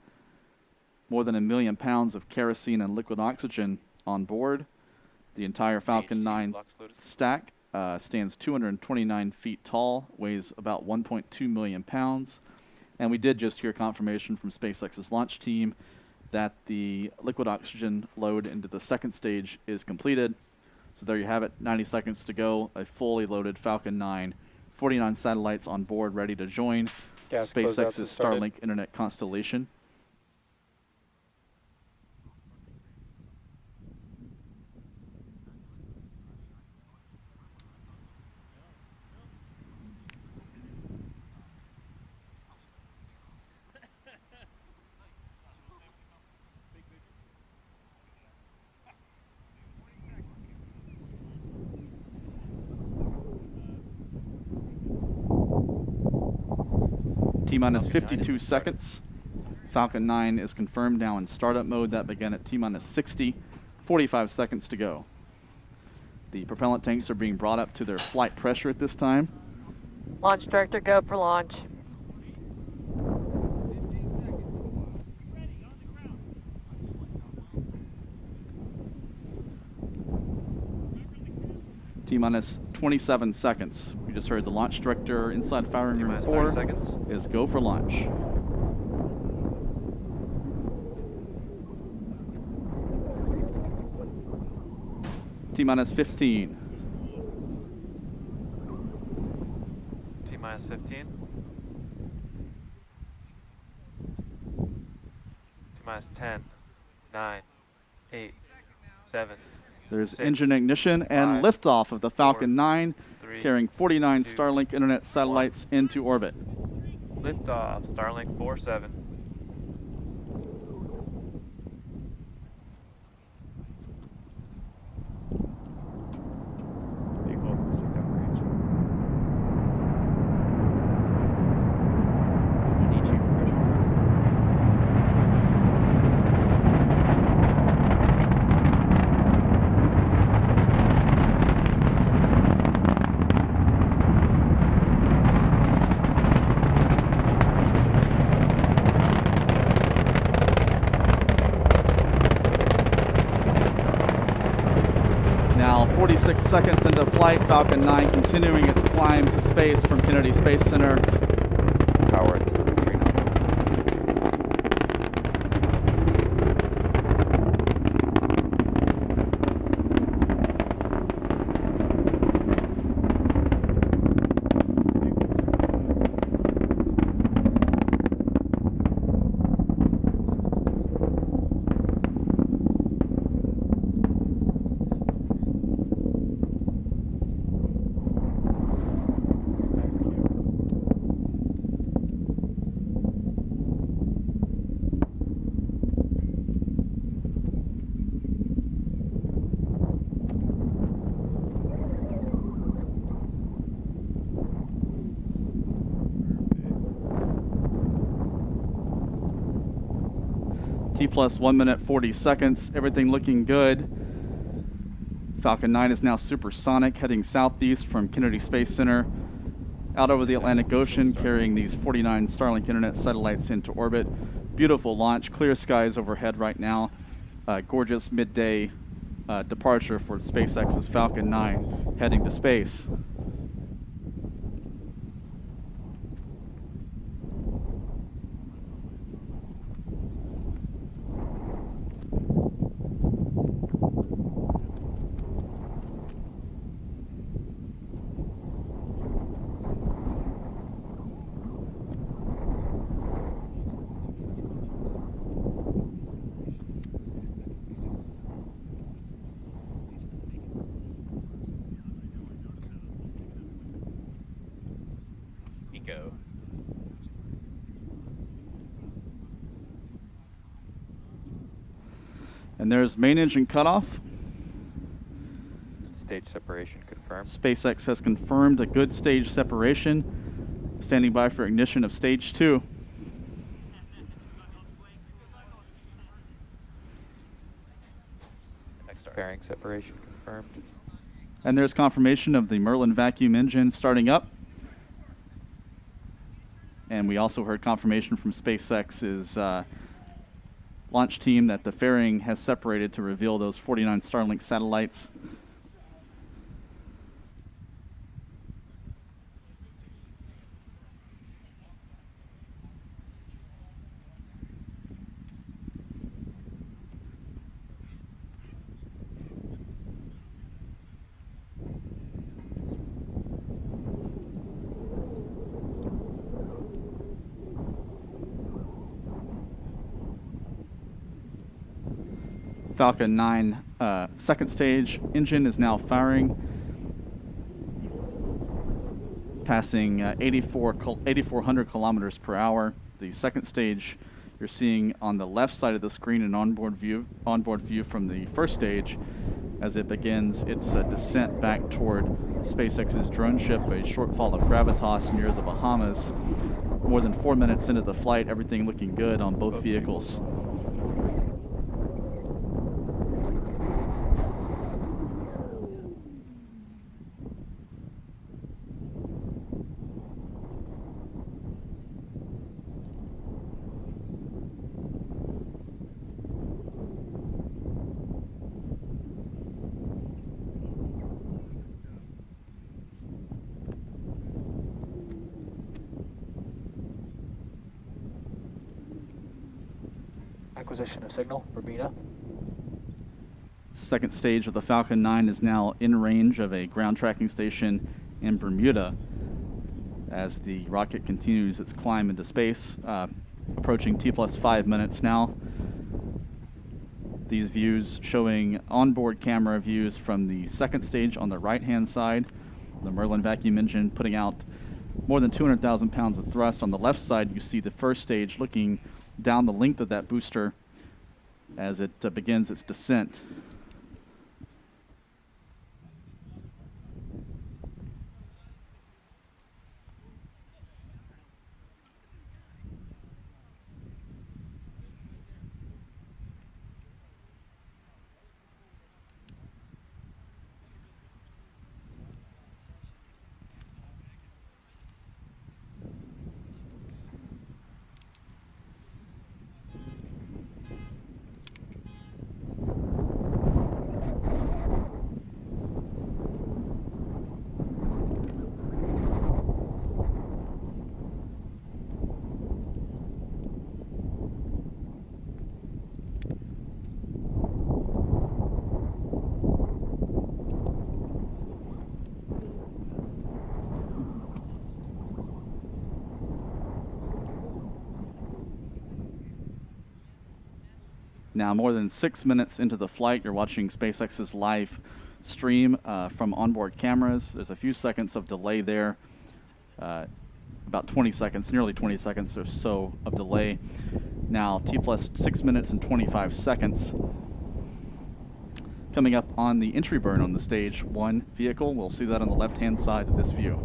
More than 1 million pounds of kerosene and liquid oxygen on board. The entire Falcon 9 stack stands 229 feet tall, weighs about 1.2 million pounds. And we did just hear confirmation from SpaceX's launch team that the liquid oxygen load into the second stage is completed. So there you have it, 90 seconds to go, a fully loaded Falcon 9, 49 satellites on board ready to join SpaceX's Starlink internet constellation. T-minus 52 seconds. Falcon 9 is confirmed now in startup mode. That began at T-minus 60. 45 seconds to go. The propellant tanks are being brought up to their flight pressure at this time. Launch director, go for launch. T-minus 27 seconds. We just heard the launch director inside firing room 4 is go for launch. T-minus 15. T-minus 15. T-minus 10, 9, 8, 7. There's 6, engine ignition and 5, liftoff of the Falcon 9, 3, carrying 49 2, Starlink internet satellites into orbit. Liftoff, Starlink 47. now 46 seconds into flight. Falcon 9 continuing its climb to space from Kennedy Space Center. Power to Trino. T plus 1 minute 40 seconds, everything looking good. Falcon 9 is now supersonic, heading southeast from Kennedy Space Center out over the Atlantic Ocean, carrying these 49 Starlink internet satellites into orbit. Beautiful launch, clear skies overhead right now. Gorgeous midday departure for SpaceX's Falcon 9 heading to space. Go. And there's main engine cutoff. Stage separation confirmed. SpaceX has confirmed a good stage separation. Standing by for ignition of stage 2. Fairing separation confirmed. And there's confirmation of the Merlin vacuum engine starting up. And we also heard confirmation from SpaceX's launch team that the fairing has separated to reveal those 49 Starlink satellites. Falcon 9 second stage engine is now firing, passing 8,400 kilometers per hour. The second stage you're seeing on the left side of the screen, an onboard view from the first stage as it begins its descent back toward SpaceX's drone ship, a short fall of gravitas near the Bahamas. More than 4 minutes into the flight, everything looking good on both vehicles. Acquisition of signal, Bermuda. Second stage of the Falcon 9 is now in range of a ground tracking station in Bermuda as the rocket continues its climb into space, approaching T plus 5 minutes now. These views showing onboard camera views from the second stage on the right-hand side, the Merlin vacuum engine putting out more than 200,000 pounds of thrust. On the left side, you see the first stage looking down the length of that booster as it begins its descent. Now, more than 6 minutes into the flight, you're watching SpaceX's live stream from onboard cameras. There's a few seconds of delay there, about 20 seconds, nearly 20 seconds or so of delay. Now, T plus 6 minutes and 25 seconds. Coming up on the entry burn on the Stage 1 vehicle. We'll see that on the left-hand side of this view.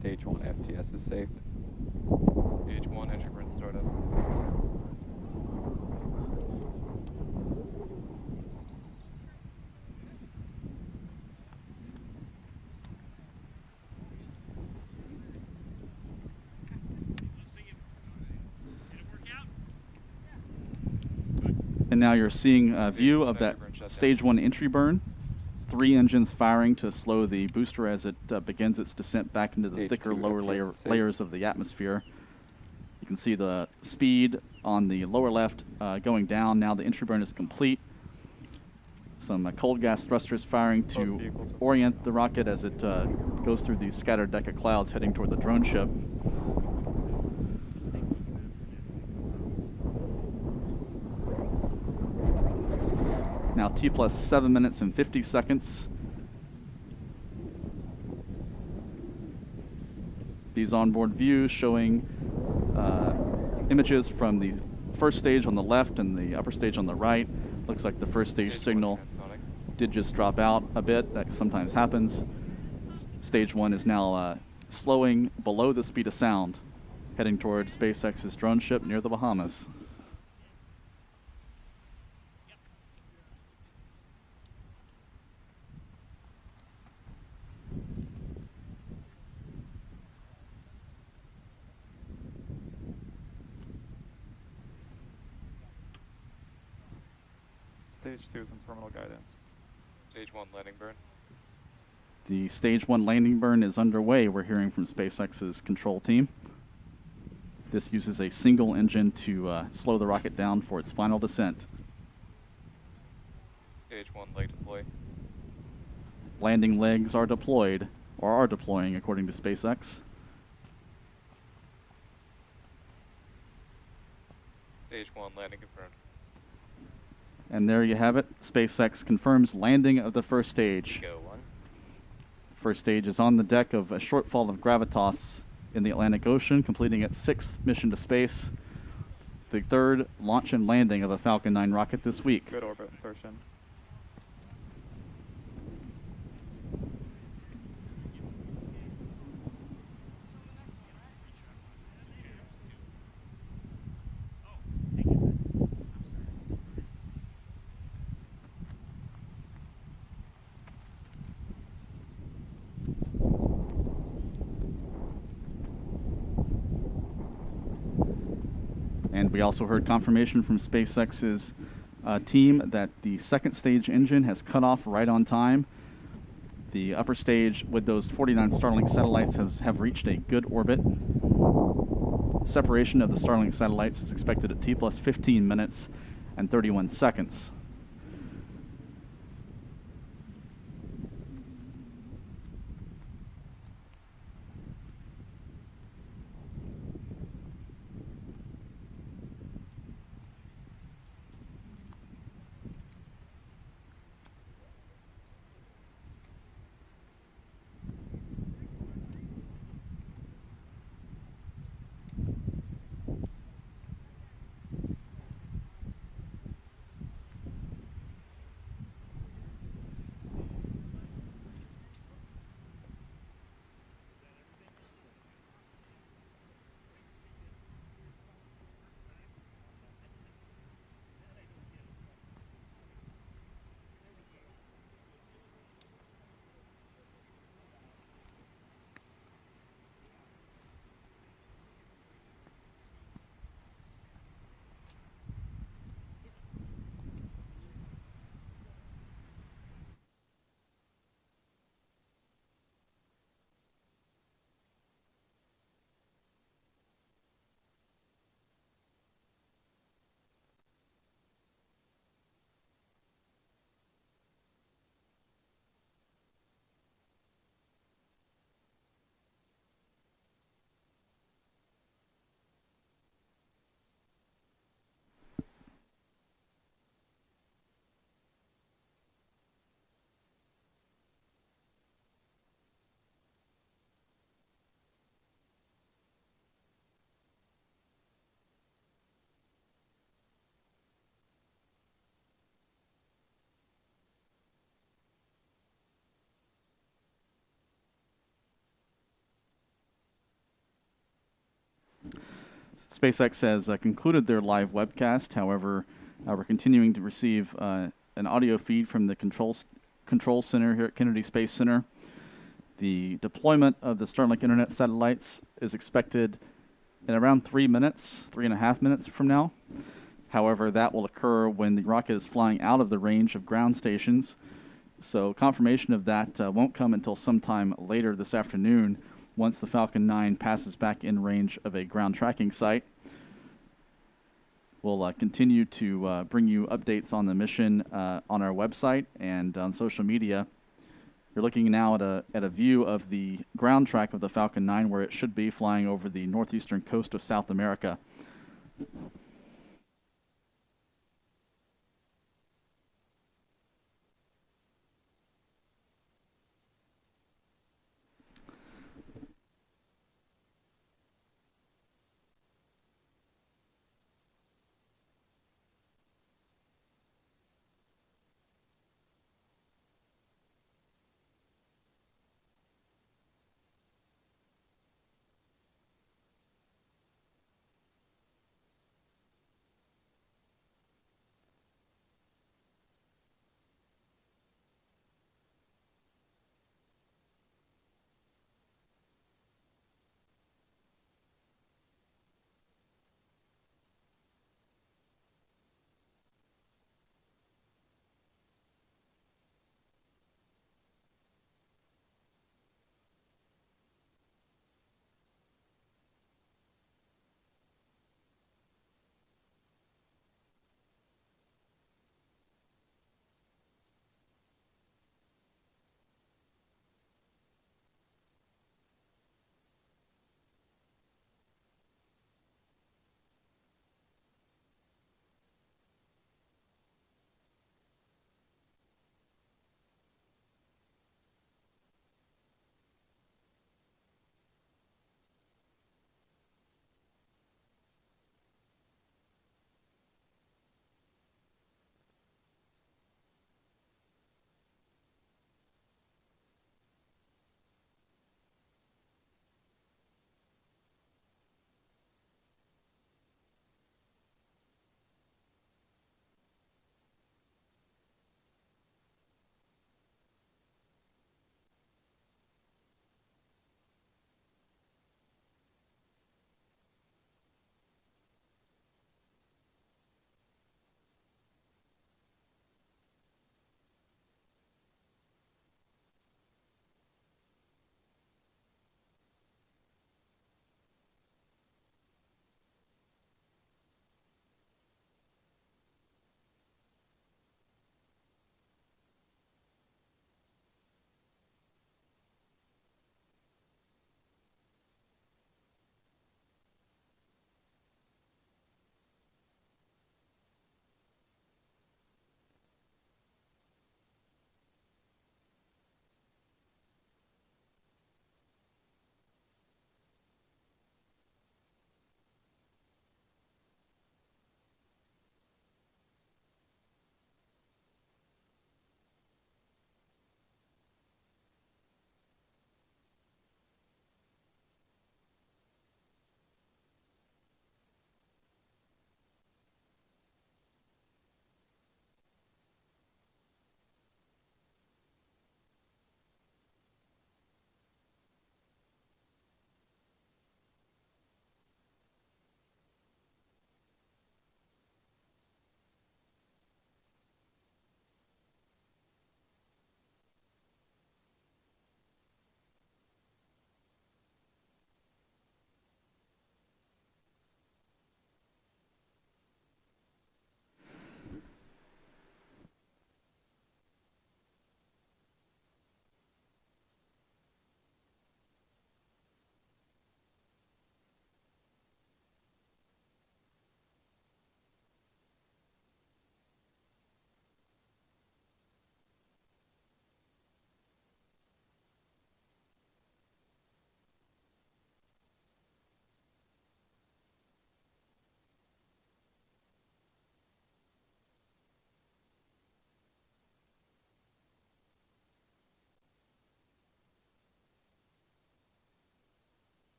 Stage 1 FTS is saved. Stage 1 entry burn startup. And now you're seeing a view of that Stage 1 entry burn. 3 engines firing to slow the booster as it begins its descent back into the Stage thicker 2 lower FTS is safe. layers of the atmosphere. You can see the speed on the lower left going down. Now the entry burn is complete. Some cold gas thrusters firing to orient the rocket as it goes through these scattered deck of clouds heading toward the drone ship. Now T plus 7 minutes and 50 seconds. These onboard views showing images from the first stage on the left and the upper stage on the right. Looks like the first stage signal did just drop out a bit. That sometimes happens. Stage 1 is now slowing below the speed of sound, heading toward SpaceX's drone ship near the Bahamas. Stage 2 is in terminal guidance. Stage 1 landing burn. The Stage 1 landing burn is underway, we're hearing from SpaceX's control team. This uses a single engine to slow the rocket down for its final descent. Stage 1 leg deploy. Landing legs are deployed, or are deploying according to SpaceX. Stage 1 landing confirmed. And there you have it. SpaceX confirms landing of the first stage. Go 1. First stage is on the deck of a shortfall of Gravitas in the Atlantic Ocean, completing its 6th mission to space. The 3rd launch and landing of a Falcon 9 rocket this week. Good orbit insertion. And we also heard confirmation from SpaceX's team that the 2nd stage engine has cut off right on time. The upper stage with those 49 Starlink satellites have reached a good orbit. Separation of the Starlink satellites is expected at T plus 15 minutes and 31 seconds. SpaceX has concluded their live webcast. However, we're continuing to receive an audio feed from the control center here at Kennedy Space Center. The deployment of the Starlink internet satellites is expected in around 3.5 minutes from now. However, that will occur when the rocket is flying out of the range of ground stations. So confirmation of that won't come until sometime later this afternoon, once the Falcon 9 passes back in range of a ground tracking site. We'll continue to bring you updates on the mission on our website and on social media. You're looking now at a view of the ground track of the Falcon 9, where it should be flying over the northeastern coast of South America.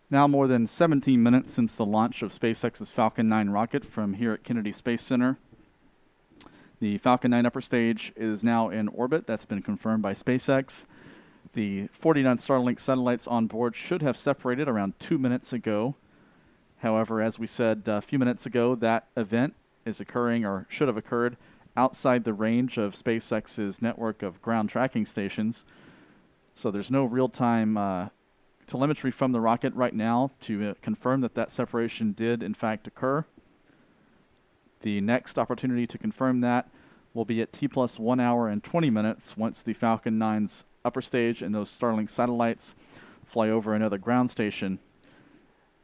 Now more than 17 minutes since the launch of SpaceX's Falcon 9 rocket from here at Kennedy Space Center. The Falcon 9 upper stage is now in orbit. That's been confirmed by SpaceX. The 49 Starlink satellites on board should have separated around 2 minutes ago. However, as we said a few minutes ago, that event is occurring, or should have occurred, outside the range of SpaceX's network of ground tracking stations. So there's no real-time telemetry from the rocket right now to confirm that that separation did in fact occur. The next opportunity to confirm that will be at T+1 hour and 20 minutes once the Falcon 9's upper stage and those Starlink satellites fly over another ground station.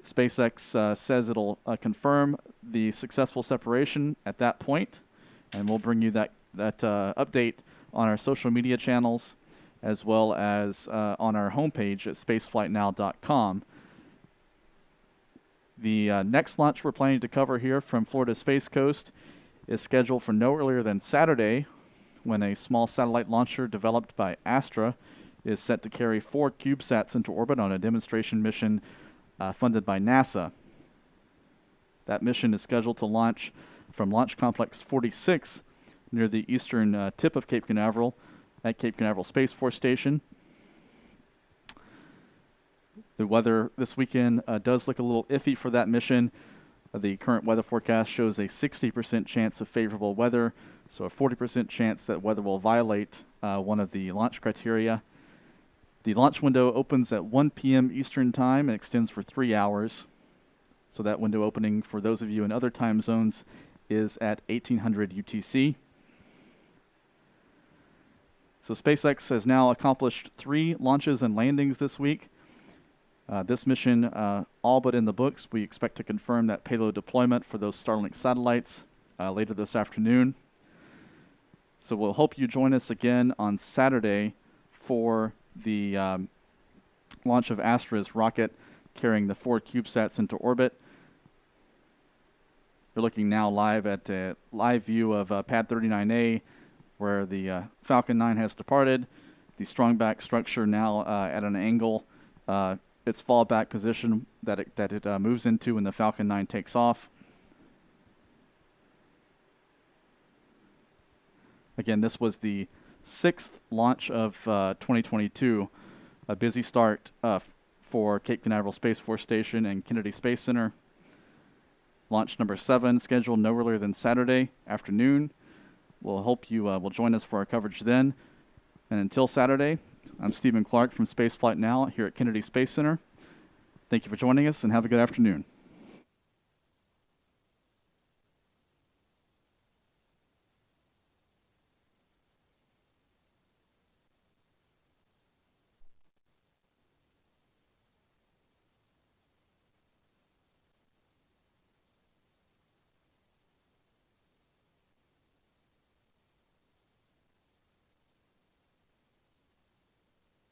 SpaceX says it'll confirm the successful separation at that point, and we'll bring you that update on our social media channels as well as on our homepage at spaceflightnow.com. The next launch we're planning to cover here from Florida's Space Coast is scheduled for no earlier than Saturday, when a small satellite launcher developed by Astra is set to carry 4 CubeSats into orbit on a demonstration mission funded by NASA. That mission is scheduled to launch from Launch Complex 46 near the eastern tip of Cape Canaveral at Cape Canaveral Space Force Station. The weather this weekend does look a little iffy for that mission. The current weather forecast shows a 60% chance of favorable weather, so a 40% chance that weather will violate one of the launch criteria. The launch window opens at 1 p.m. Eastern Time and extends for 3 hours. So that window opening for those of you in other time zones is at 1800 UTC. So SpaceX has now accomplished 3 launches and landings this week. This mission, all but in the books. We expect to confirm that payload deployment for those Starlink satellites later this afternoon. So we'll hope you join us again on Saturday for the launch of Astra's rocket carrying the 4 CubeSats into orbit. We're looking now live at a live view of Pad 39A, where the Falcon 9 has departed. The strongback structure now at an angle. Its fallback position that it moves into when the Falcon 9 takes off. Again, this was the 6th launch of 2022. A busy start for Cape Canaveral Space Force Station and Kennedy Space Center. Launch number 7 scheduled no earlier than Saturday afternoon. We'll hope you will join us for our coverage then. And until Saturday, I'm Stephen Clark from Spaceflight Now here at Kennedy Space Center. Thank you for joining us, and have a good afternoon.